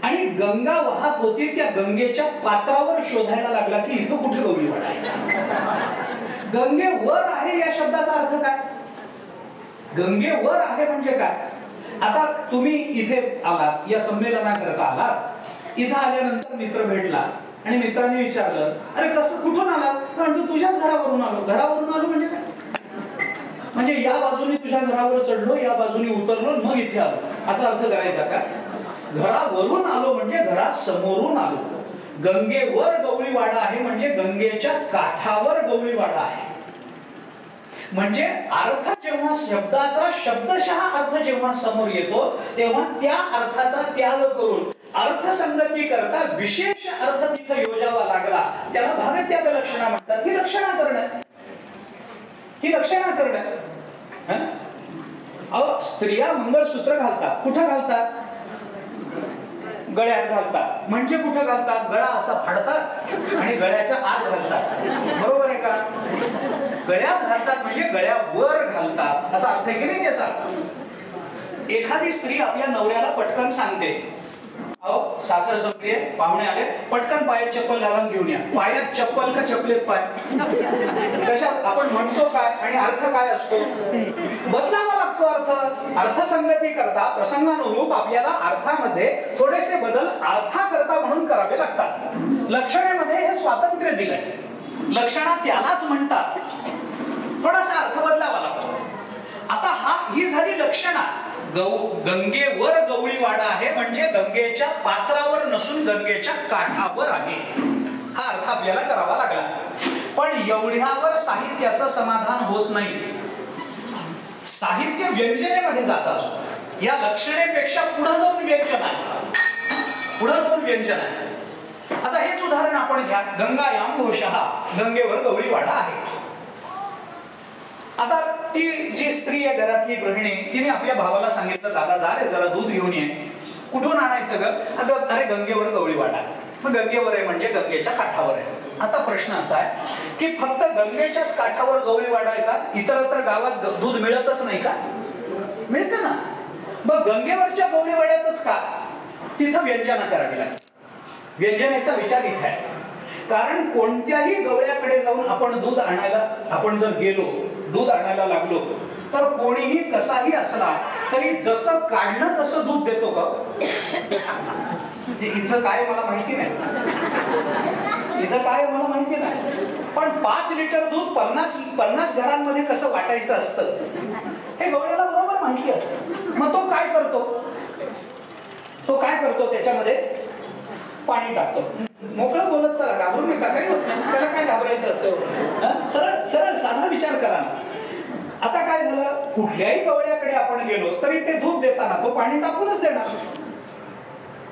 S1: आणि गंगा वाहत होती. त्या गंगेच्या पात्रावर शोधायला लागला की इथं कुठे गवळीवाडा आहे. गंगेवर आहे या शब्दाचा अर्थ काय? गंगेवर आहे म्हणजे काय? आता तुम्ही इथे आलात, या संमेलनाकरता आलात. इथं आल्यानंतर मित्र भेटला आणि मित्रांनी विचारलं अरे कसं कुठून आलात? म्हणतो तुझ्याच घरावरून आलो. घरावरून आलो म्हणजे काय? म्हणजे या बाजूने तुझ्या घरावर चढलो, या बाजूने उतरलो, मग इथे आलो असा अर्थ करायचा का? घरावरून आलो म्हणजे घरासमोरून आलो. गंगेवर गवळीवाडा आहे म्हणजे गंगेच्या काठावर गवळीवाडा आहे. म्हणजे अर्थ जेव्हा शब्दाचा शब्दशः अर्थ जेव्हा समोर येतो तेव्हा त्या अर्थाचा त्याग करून अर्थसंगती करता विशेष अर्थ तिथं योजावा लागला. त्याला भागत्याग लक्षणा म्हणतात. ही लक्षणा करणं, ही लक्षणा करणं. अहो, स्त्रिया मंगळसूत्र घालतात. कुठं घालतात? गळ्यात घालतात. म्हणजे कुठं घालतात? गळा असा फाडतात आणि गळ्याच्या आत घालतात. बरोबर आहे का? गळ्यात घालतात म्हणजे गळ्यावर घालतात असा अर्थ आहे की नाही त्याचा. एखादी स्त्री आपल्या नवऱ्याला पटकन सांगते, अहो साखर संपली, पाहुणे आले, पटकन पायात चप्पल घालून घेऊन या. पायात चप्पल का चपलेत पाय? कशात आपण म्हणतो काय आणि अर्थ काय असतो? बदलावा लागतो अर्थ. अर्थसंगती करता प्रसंगानुरूप आपल्याला अर्थामध्ये थोडेसे बदल अर्थाकरता म्हणून करावे लागतात. लक्षणेमध्ये हे स्वातंत्र्य दिलंय. लक्षणा त्यालाच म्हणतात. थोडासा अर्थ बदलावा लागतो. आता ही झाली लक्षणा. गंगेवर गवळीवाडा आहे म्हणजे गंगेच्या पात्रावर नसून गंगेच्या काठावर आहे. हा अर्थ आपल्याला करावा लागला. पण एवढ्यावर साहित्याचं समाधान होत नाही. साहित्य व्यंजनेमध्ये जात असतो. या लक्षणेपेक्षा पुढे जाऊन व्यंजन आहे. पुढे जाऊन व्यंजन आहे. आता हेच उदाहरण आपण घ्या. गंगायाम घोषः, गंगेवर गवळीवाडा आहे. आता ती जी स्त्री आहे, घरातली गृहिणी, तिने आपल्या भावाला सांगितलं, दादा जा रे जरा दूध घेऊन ये. कुठून आणायचं ग? अगं अरे गंगेवर गवळीवाडा. मग गंगेवर आहे म्हणजे गंगेच्या काठावर आहे. आता प्रश्न असा आहे की फक्त गंगेच्याच काठावर गवळीवाडा आहे का? इतरत्र गावात दूध मिळतच नाही का? मिळतं ना. मग गंगेवरच्या गवळीवाड्यातच का? तिथं व्यंजना करावी लागते. व्यंजनेचा विचार इथे आहे. कारण कोणत्याही गवळ्याकडे जाऊन आपण दूध आणायला, आपण जर गेलो दूध आणायला लागलो तर कोणीही कसाही असला तरी जसं काढलं तसं दूध देतो का? इथं काय मला माहिती नाही. इथं काय मला माहिती नाही. पण 5 लिटर दूध 50 घरांमध्ये कसं वाटायचं असतं हे गवळ्याला बरोबर माहिती असतं. मग तो काय करतो? तो काय करतो? त्याच्यामध्ये पाणी टाकतो. मोकळं बोलत चला, घाबरून नका, काही होत नाही. त्याला काय घाबरायचं असतं? सरळ सरळ साधा विचार करा. आता काय झालं? कुठल्याही गवळ्याकडे आपण गेलो तरी ते दूध देताना तो पाणी टाकूनच देणार.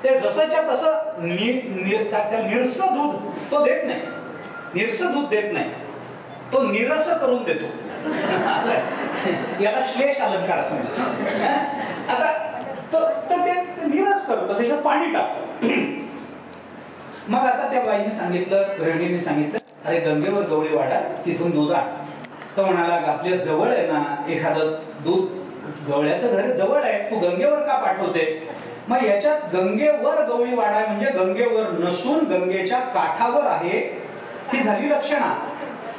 S1: ते जसंच्या तसं निरस दूध तो देत नाही. निरस दूध देत नाही. तो निरस करून देतो. याला श्लेष अलंकार असं म्हणतात. आता ते निरस करतो, त्याच्यात पाणी टाकतो. मग आता त्या बाईने सांगितलं, गृहिणीने सांगितलं, अरे गंगेवर गवळीवाडा, तिथून दूध आण. तो म्हणाला, आपल्या जवळ आहे ना एखादं दूध, गवळ्याचं घर जवळ आहे, तू गंगेवर का पाठवते? मग याच्यात गंगेवर गवळीवाडा म्हणजे गंगेवर नसून गंगेच्या काठावर आहे, ही झाली लक्षणा.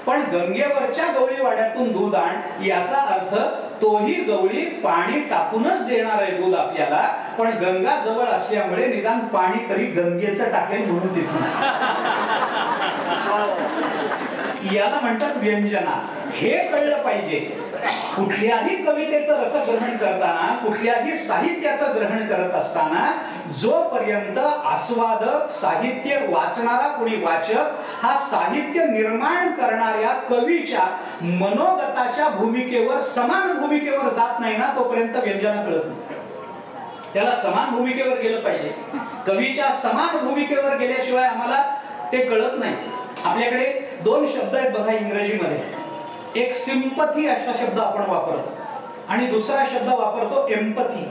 S1: पण गंगेवरच्या गवळीवाड्यातून दूध आण याचा अर्थ तोही गवळी पाणी टाकूनच देणार आहे दूध आपल्याला. पण गंगा जवळ असल्यामुळे निदान पाणी तरी गंगेचं टाकेल म्हणून तिथून. याला म्हणतात व्यंजना. हे कळलं पाहिजे. कुठल्याही कवितेचं रसग्रहण करताना, कुठल्याही साहित्याचं ग्रहण करत असताना जोपर्यंत आस्वादक, साहित्य वाचणारा कोणी वाचक हा साहित्य निर्माण करणाऱ्या कवीच्या मनोगताच्या भूमिकेवर, समान भूमिकेवर जात नाही ना, तोपर्यंत व्यंजना कळत नाही. त्याला समान भूमिकेवर गेलं पाहिजे. कवीच्या समान भूमिकेवर गेल्याशिवाय आम्हाला ते कळत नाही. आपल्याकडे 2 शब्द आहेत बघा इंग्रजीमध्ये. एक सिंपथी असा शब्द आपण वापरतो आणि दुसरा शब्द वापरतो एम्पथी.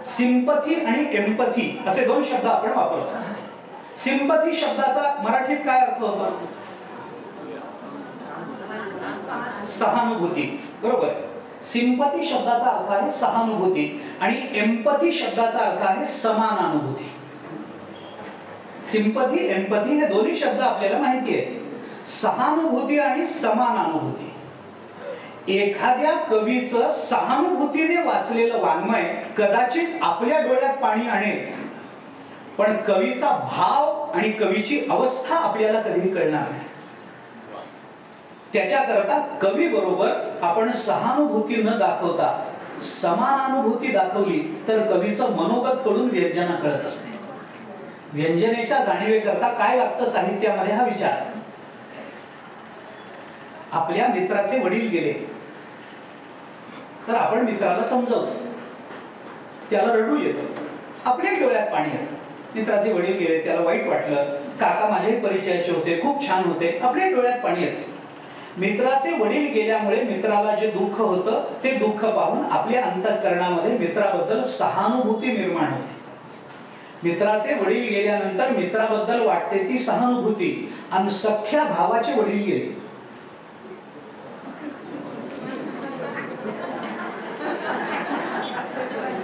S1: सिंपथी आणि एम्पथी असे 2 शब्द आपण वापरतो. सिंपथी शब्दाचा मराठीत काय अर्थ होतो? सहानुभूती. बरोबर. सिंपथी शब्दाचा अर्थ आहे सहानुभूती आणि एम्पथी शब्दाचा अर्थ आहे समानानुभूती. सिंपथी, एम्पथी हे दोन्ही शब्द आपल्याला माहिती आहे. सहानुभूती आणि समानानुभूती. एखाद्या कवीचं सहानुभूतीने वाचलेलं वाङ्मय कदाचित आपल्या डोळ्यात पाणी आणेल, पण कवीचा भाव आणि कवीची अवस्था आपल्याला कधीही कळणार नाही. त्याच्याकरता कवी बरोबर आपण सहानुभूती न दाखवता समानानुभूती दाखवली तर कवीचं मनोगत कडून व्यंजना कळत असते. व्यंजनेच्या जाणीवेकरता काय लागतं साहित्यामध्ये हा विचार. आपल्या मित्राचे वडील गेले तर आपण मित्राला समजवतो, त्याला रडू येतं, आपल्या डोळ्यात पाणी येतं. मित्राचे वडील गेले, त्याला वाईट वाटलं, काका माझ्याही परिचयाचे होते, खूप छान होते, आपल्या डोळ्यात पाणी येतं. मित्राचे वडील गेल्यामुळे मित्राला जे दुःख होतं ते दुःख पाहून आपल्या अंतःकरणामध्ये मित्राबद्दल सहानुभूती निर्माण होते. मित्राचे वडील गेल्यानंतर मित्राबद्दल वाटते ती सहानुभूती. आणि सख्या भावाचे वडील गेले,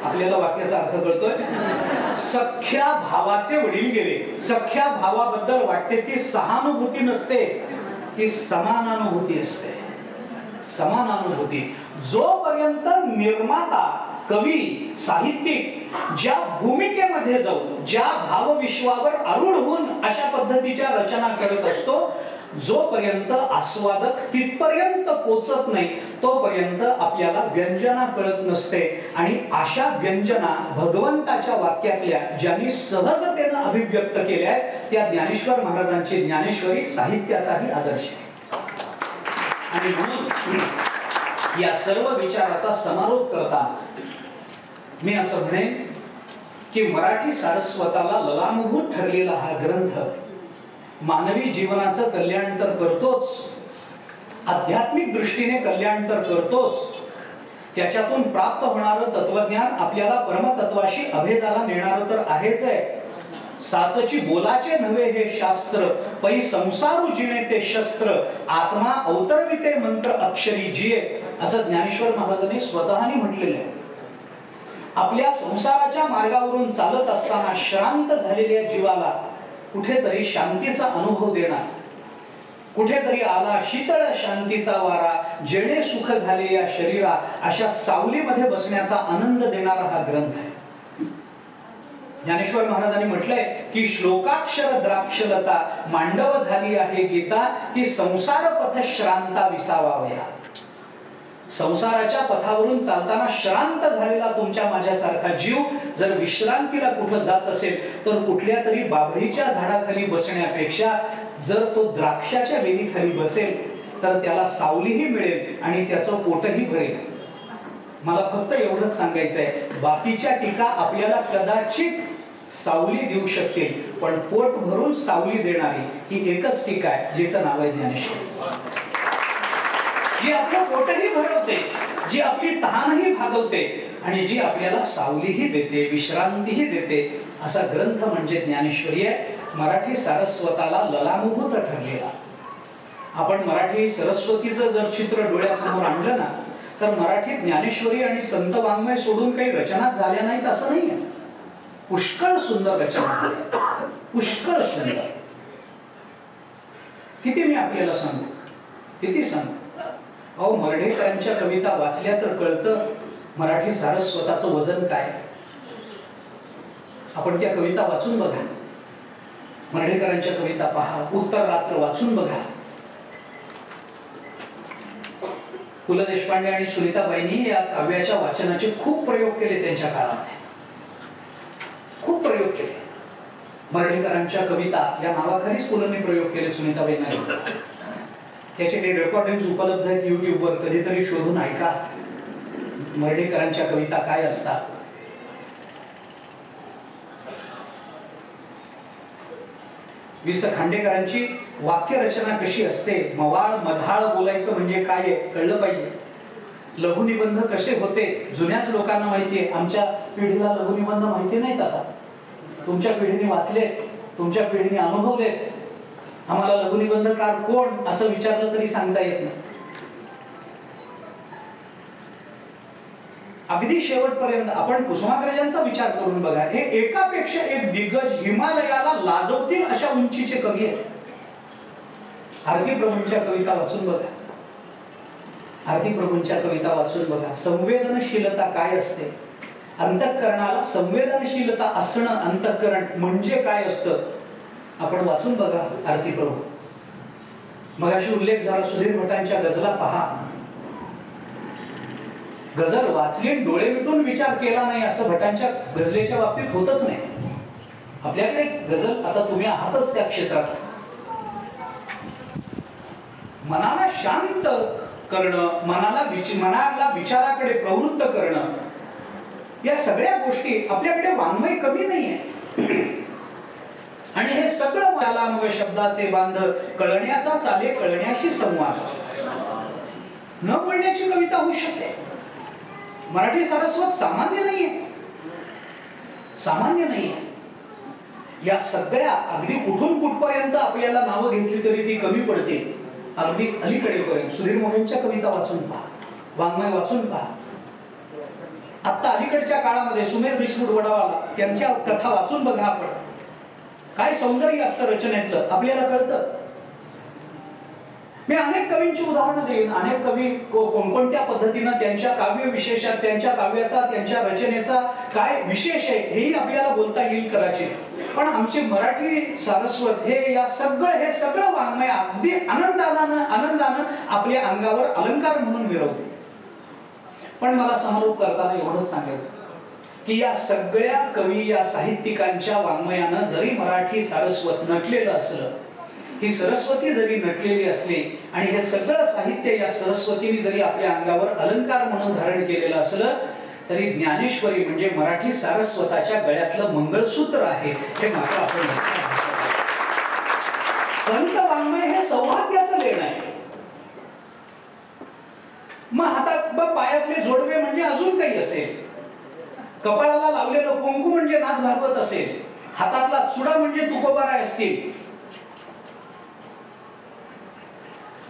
S1: आपल्याला वाक्याचा अर्थ कळतोय. सख्या भावाचे वडील गेले, सख्या भावाबद्दल वाटते ती सहानुभूती नसते, ती समानानुभूती असते. समानानुभूती. जोपर्यंत निर्माता, कवी, साहित्यिक ज्या भूमिकेमध्ये जाऊन, ज्या भावविश्वावर आरूढ होऊन अशा पद्धतीच्या रचना करत असतो, जोपर्यंत आस्वादक तिथपर्यंत पोचत नाही तोपर्यंत आपल्याला व्यंजना कळत नसते. आणि अशा व्यंजना भगवंताच्या वाक्यातल्या ज्यांनी सहजतेनं अभिव्यक्त केल्या त्या ज्ञानेश्वर महाराजांची ज्ञानेश्वरी साहित्याचाही आदर्श आहे. आणि म्हणून या सर्व विचाराचा समारोप करता मी असं म्हणेन की मराठी सारस्वताला ललामभूत ठरलेला हा ग्रंथ मानवी जीवनाचं कल्याण तर करतोच, आध्यात्मिक दृष्टीने कल्याण तर करतोच, त्याच्यातून प्राप्त होणारं तत्वज्ञान आपल्याला परमतत्वाशी अभेदाला नेणारं तर आहेच आहे. साचची बोलाचे नव्हे हे शास्त्र, पै संसारू जिणे ते शस्त्र, आत्मा अवतरविते मंत्र अक्षरी जिये, असं ज्ञानेश्वर महाराजांनी स्वतःनी म्हटलेलं आहे. आपल्या संसाराच्या मार्गावरून चालत असताना श्रांत झालेल्या जीवाला कुठेतरी शांतीचा अनुभव देणार, कुठेतरी आला शीतळ शांतीचा वारा, जेणे सुख झाले या शरीरा, अशा सावलीमध्ये बसण्याचा आनंद देणारा हा ग्रंथ आहे. ज्ञानेश्वर महाराजांनी म्हटलंय की श्लोकाक्षर द्राक्षलता, मांडव झाली आहे गीता, की संसार पथ श्रांता विसावावया. संसाराच्या पथावरून चालताना श्रांत झालेला तुमच्या माझ्यासारखा जीव जर विश्रांतीला कुठं जात असेल तर कुठल्या तरी बाभळीच्या झाडाखाली बसण्यापेक्षा जर तो द्राक्षाच्या वेलीखाली बसेल तर त्याला सावलीही मिळेल आणि त्याचं पोटही भरेल. मला फक्त एवढंच सांगायचंय, बाकीच्या टीका आपल्याला कदाचित सावली देऊ शकतील, पण पोट भरून सावली देणारी ही एकच टीका आहे जिचं नाव आहे ज्ञानेश्वर, जी आपलं पोटही भरवते, जी आपली तहानही भागवते आणि जी आपल्याला सावलीही देते, विश्रांतीही देते. असा ग्रंथ म्हणजे ज्ञानेश्वरी आहे. मराठी सारस्वताला ललामभूत ठरलेला. आपण मराठी सरस्वतीचं जर चित्र डोळ्यासमोर आणलं ना तर मराठी ज्ञानेश्वरी आणि संत वाङ्मय सोडून काही रचना झाल्या नाहीत असं नाहीये. पुष्कळ सुंदर रचना झाल्या, पुष्कळ सुंदर. किती मी आपल्याला सांगू, किती सांगू. अहो, मर्ढेकरांच्या कविता वाचल्या तर कळतं मराठी सारस्वताचं वजन काय. आपण त्या कविता वाचून बघा, मर्ढेकरांच्या कविता पहा, उत्तर रात्र वाचून बघा. पु ल देशपांडे आणि सुनीताबाईंनी या काव्याच्या वाचनाचे खूप प्रयोग केले त्यांच्या काळात, खूप प्रयोग केले. मर्ढेकरांच्या कविता या नावाखालीच पुलंनी प्रयोग केले सुनीताबाईंना. त्याचे काही रेकॉर्डिंग्स उपलब्ध आहेत युट्यूबवर, कधीतरी शोधून ऐका मर्ढेकरांच्या कविता काय असतात. वि स खांडेकरांची वाक्यरचना कशी असते, मवाळ मधाळ बोलायचं म्हणजे काय आहे कळलं पाहिजे. लघुनिबंध कसे होते जुन्याच लोकांना माहितीये, आमच्या पिढीला लघुनिबंध माहिती नाहीत. आता तुमच्या पिढीने वाचले, तुमच्या पिढीने अनुभवले. आम्हाला लघुनिबंधकार कोण असं विचारलं तरी सांगता येत नाही. अगदी शेवटपर्यंत आपण कुसुमाग्रजांचा विचार करून बघा, हे एकापेक्षा एक दिग्गज हिमालयाला लाजवतील अशा उंचीचे कवी आहेत. आरती प्रभूंच्या कविता वाचून बघा, आरती प्रभूंच्या कविता वाचून बघा. संवेदनशीलता काय असते, अंतःकरणाला संवेदनशीलता असणं, अंतःकरण म्हणजे काय असतं आपण वाचून बघा आरती प्रभू. मगाशी उल्लेख झाला सुधीर भटांच्या गझला पहा. गझल वाचली डोळे मिटून विचार केला नाही असं भटांच्या गझलेच्या बाबतीत होतच नाही. आपल्याकडे गझल, आता तुम्ही आहातच त्या क्षेत्रात, मनाला शांत करणं, मनाला विचाराकडे प्रवृत्त करणं, या सगळ्या गोष्टी आपल्याकडे वाङ्मय कमी नाहीये. आणि हे सगळं मला मग शब्दाचे बांध कळण्याचा चाले कळण्याशी संवाद, न बोलण्याची कविता होऊ शकते. मराठी सारस्वत सामान्य नाहीये, सामान्य नाहीये. या सगळ्या अगदी कुठून कुठपर्यंत आपल्याला नावं घेतली तरी ती कमी पडते. अगदी अलीकडेपर्यंत सुधीर मोरेंच्या कविता वाचून पहा, वाङ्मय वाचून पहा. आता अलीकडच्या काळामध्ये सुमेर बिस्कुट वडावाला त्यांच्या कथा वाचून बघा आपण, काय सौंदर्य असतं रचनेतलं आपल्याला कळतं. मी अनेक कवींची उदाहरणं देईन. अनेक कवी कोणकोणत्या पद्धतीनं त्यांच्या काव्य विशेषात, त्यांच्या काव्याचा, त्यांच्या रचनेचा काय विशेष आहे हेही आपल्याला बोलता येईल कदाचित. पण आमचे मराठी सारस्वत हे सगळं वाङ्मय अगदी आनंदानं आपल्या अंगावर अलंकार म्हणून मिरवते. पण मला समारोप करताना एवढंच सांगायचं की या सगळ्या कवी, या साहित्यिकांच्या वाङ्मयानं जरी मराठी सारस्वत नटलेलं असलं, ही सरस्वती जरी नटलेली असली आणि हे सगळं साहित्य या सरस्वतीने जरी आपल्या अंगावर अलंकार म्हणून धारण केलेलं असलं, तरी ज्ञानेश्वरी म्हणजे मराठी सारस्वताच्या गळ्यातलं मंगळसूत्र आहे हे मात्र आपण संत वाङ्मय हे सौभाग्याचं लेणं आहे. मग हातात पायातले जोडवे म्हणजे अजून काही असेल, कपाळाला लावलेलं कुंकू म्हणजे नाथ भागवत असेल, हातातला चुडा म्हणजे तुकोबाराय असतील,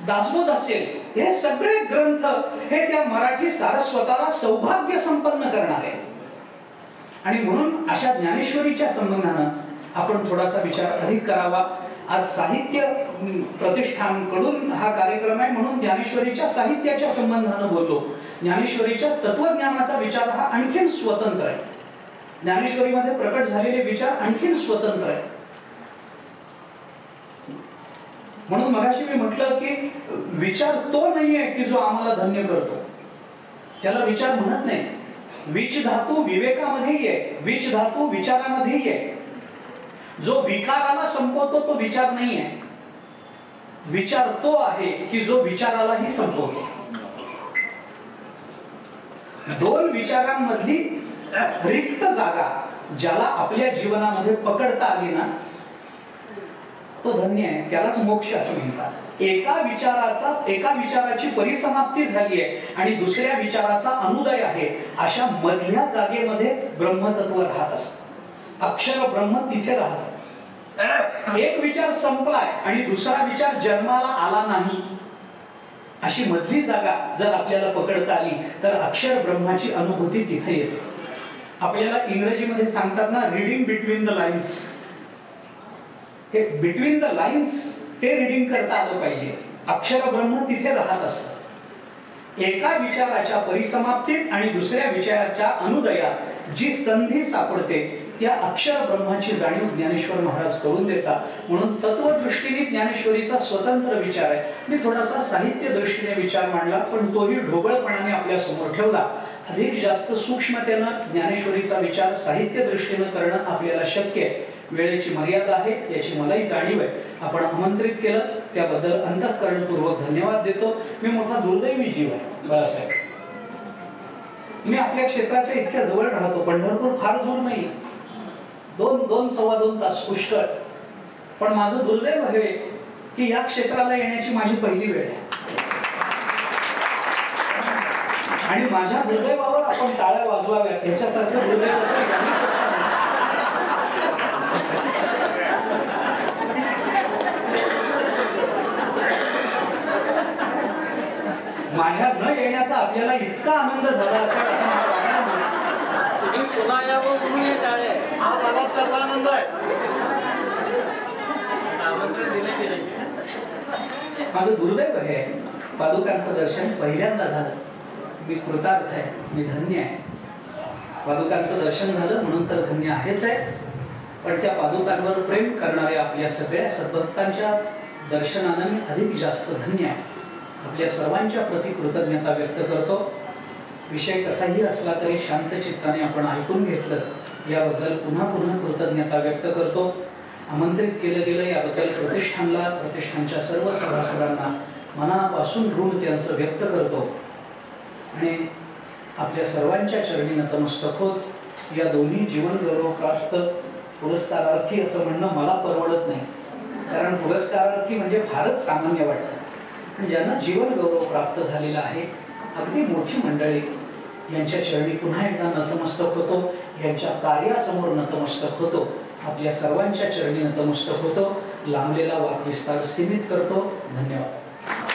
S1: दासबोध असेल, हे सगळे ग्रंथ हे त्या मराठी सारस्वताला सौभाग्य संपन्न करणारे. आणि म्हणून अशा ज्ञानेश्वरीच्या संबंधानं आपण थोडासा विचार अधिक करावा. आज साहित्य प्रतिष्ठानकडून हा कार्यक्रम आहे म्हणून ज्ञानेश्वरीच्या साहित्याच्या संबंधानं बोललो. ज्ञानेश्वरीच्या तत्वज्ञानाचा विचार हा आणखीन स्वतंत्र आहे. ज्ञानेश्वरीमध्ये प्रकट झालेले विचार आणखीन स्वतंत्र आहे. म्हणून मगाशी मी म्हटलं की विचार तो नाहीये की जो आम्हाला धन्य करतो, त्याला विचार म्हणत नाही. विच धातू विवेकामध्येही आहे, विच धातू विचारामध्येही आहे. जो विकाराला संपवतो तो विचार नाही आहे. विचार तो आहे की जो विचारालाही संपवतो. दोन विचारांमधली रिक्त जागा ज्याला आपल्या जीवनामध्ये पकडता आली ना, तो धन्य आहे, त्यालाच मोक्ष असं म्हणतात. एका विचाराची परिसमाप्ती झाली आहे आणि दुसऱ्या विचाराचा अनुदय आहे, अशा मधल्या जागेमध्ये ब्रह्मतत्व राहत असतं. अक्षर ब्रह्म तिथे राहत. एक विचार संपलाय आणि दुसरा विचार जन्माला आला नाही, अशी मधली जागा जर आपल्याला पकडता आली तर अक्षर ब्रह्माची अनुभूती तिथे येते. आपल्याला इंग्रजीमध्ये सांगतात ना, रीडिंग बिटवीन द लाईन्स. हे बिटवीन द लाईन्स ते रीडिंग करता आलं पाहिजे. अक्षर ब्रह्म तिथे राहत असतं. एका विचाराच्या परिसमाप्तीत आणि दुसऱ्या विचाराच्या अनुदयात जी संधी सापडते त्या अक्षर ब्रह्माची जाणीव ज्ञानेश्वर महाराज करून देतात. म्हणून तत्वदृष्टीने ज्ञानेश्वरीचा स्वतंत्र विचार आहे. मी थोडासा साहित्य दृष्टीने विचार मांडला, पण तोही ढोबळपणाने आपल्या समोर ठेवला. अधिक जास्त सूक्ष्मतेनं ज्ञानेश्वरीचा विचार साहित्य दृष्टीने करणं आपल्याला शक्य आहे. वेळेची मर्यादा आहे याची मलाही जाणीव आहे. आपण आमंत्रित केलं त्याबद्दल अंतःकरणपूर्वक धन्यवाद देतो. मी मोठा दुर्दैवी जीव आहे बाळासाहेब. मी आपल्या क्षेत्राच्या इतक्या जवळ राहतो. पंढरपूर फार दूर नाही, 2-2.25 तास पुष्कळ. पण माझं दुर्दैव आहे की या क्षेत्राला येण्याची माझी पहिली वेळ आहे. आणि माझ्या दुर्दैवावर आपण टाळ्या वाजवाव्यात याच्यासारखं दुर्दैव माझ्या न येण्याचा आपल्याला इतका आनंद झाला असेल असं मला वाटलं. पुन्हा यावं म्हणून हे टाळे हा मला त्याचा आनंद आहे. माझं दुर्दैव आहे, पादुकांचं दर्शन पहिल्यांदा झालं. मी कृतार्थ आहे, मी धन्य आहे. पादुकांचं दर्शन झालं म्हणून तर धन्य आहेच आहे. पण त्या पादुकांवर प्रेम करणाऱ्या आपल्या सगळ्या सद्भक्तांच्या दर्शनानं मी अधिक जास्त धन्य आहे. आपल्या सर्वांच्या प्रति कृतज्ञता व्यक्त करतो. विषय कसाही असला तरी शांत चित्ताने आपण ऐकून घेतलं याबद्दल पुन्हा पुन्हा कृतज्ञता व्यक्त करतो. आमंत्रित केलं गेलं याबद्दल प्रतिष्ठानला, प्रतिष्ठानच्या सर्व सभासदांना मनापासून ऋण त्यांचं व्यक्त करतो आणि आपल्या सर्वांच्या चरणी नतमस्तक होत या दोन्ही जीवन गौरव प्राप्त पुरस्कारार्थी असं म्हणणं मला परवडत नाही, कारण पुरस्कारार्थी म्हणजे फारच सामान्य वाटतं. पण ज्यांना जीवन गौरव प्राप्त झालेला आहे, अगदी मोठी मंडळी, यांच्या चरणी पुन्हा एकदा नतमस्तक होतो, यांच्या कार्यासमोर नतमस्तक होतो, आपल्या सर्वांच्या चरणी नतमस्तक होतो. लांबलेला वाक्विस्तार सीमित करतो. धन्यवाद.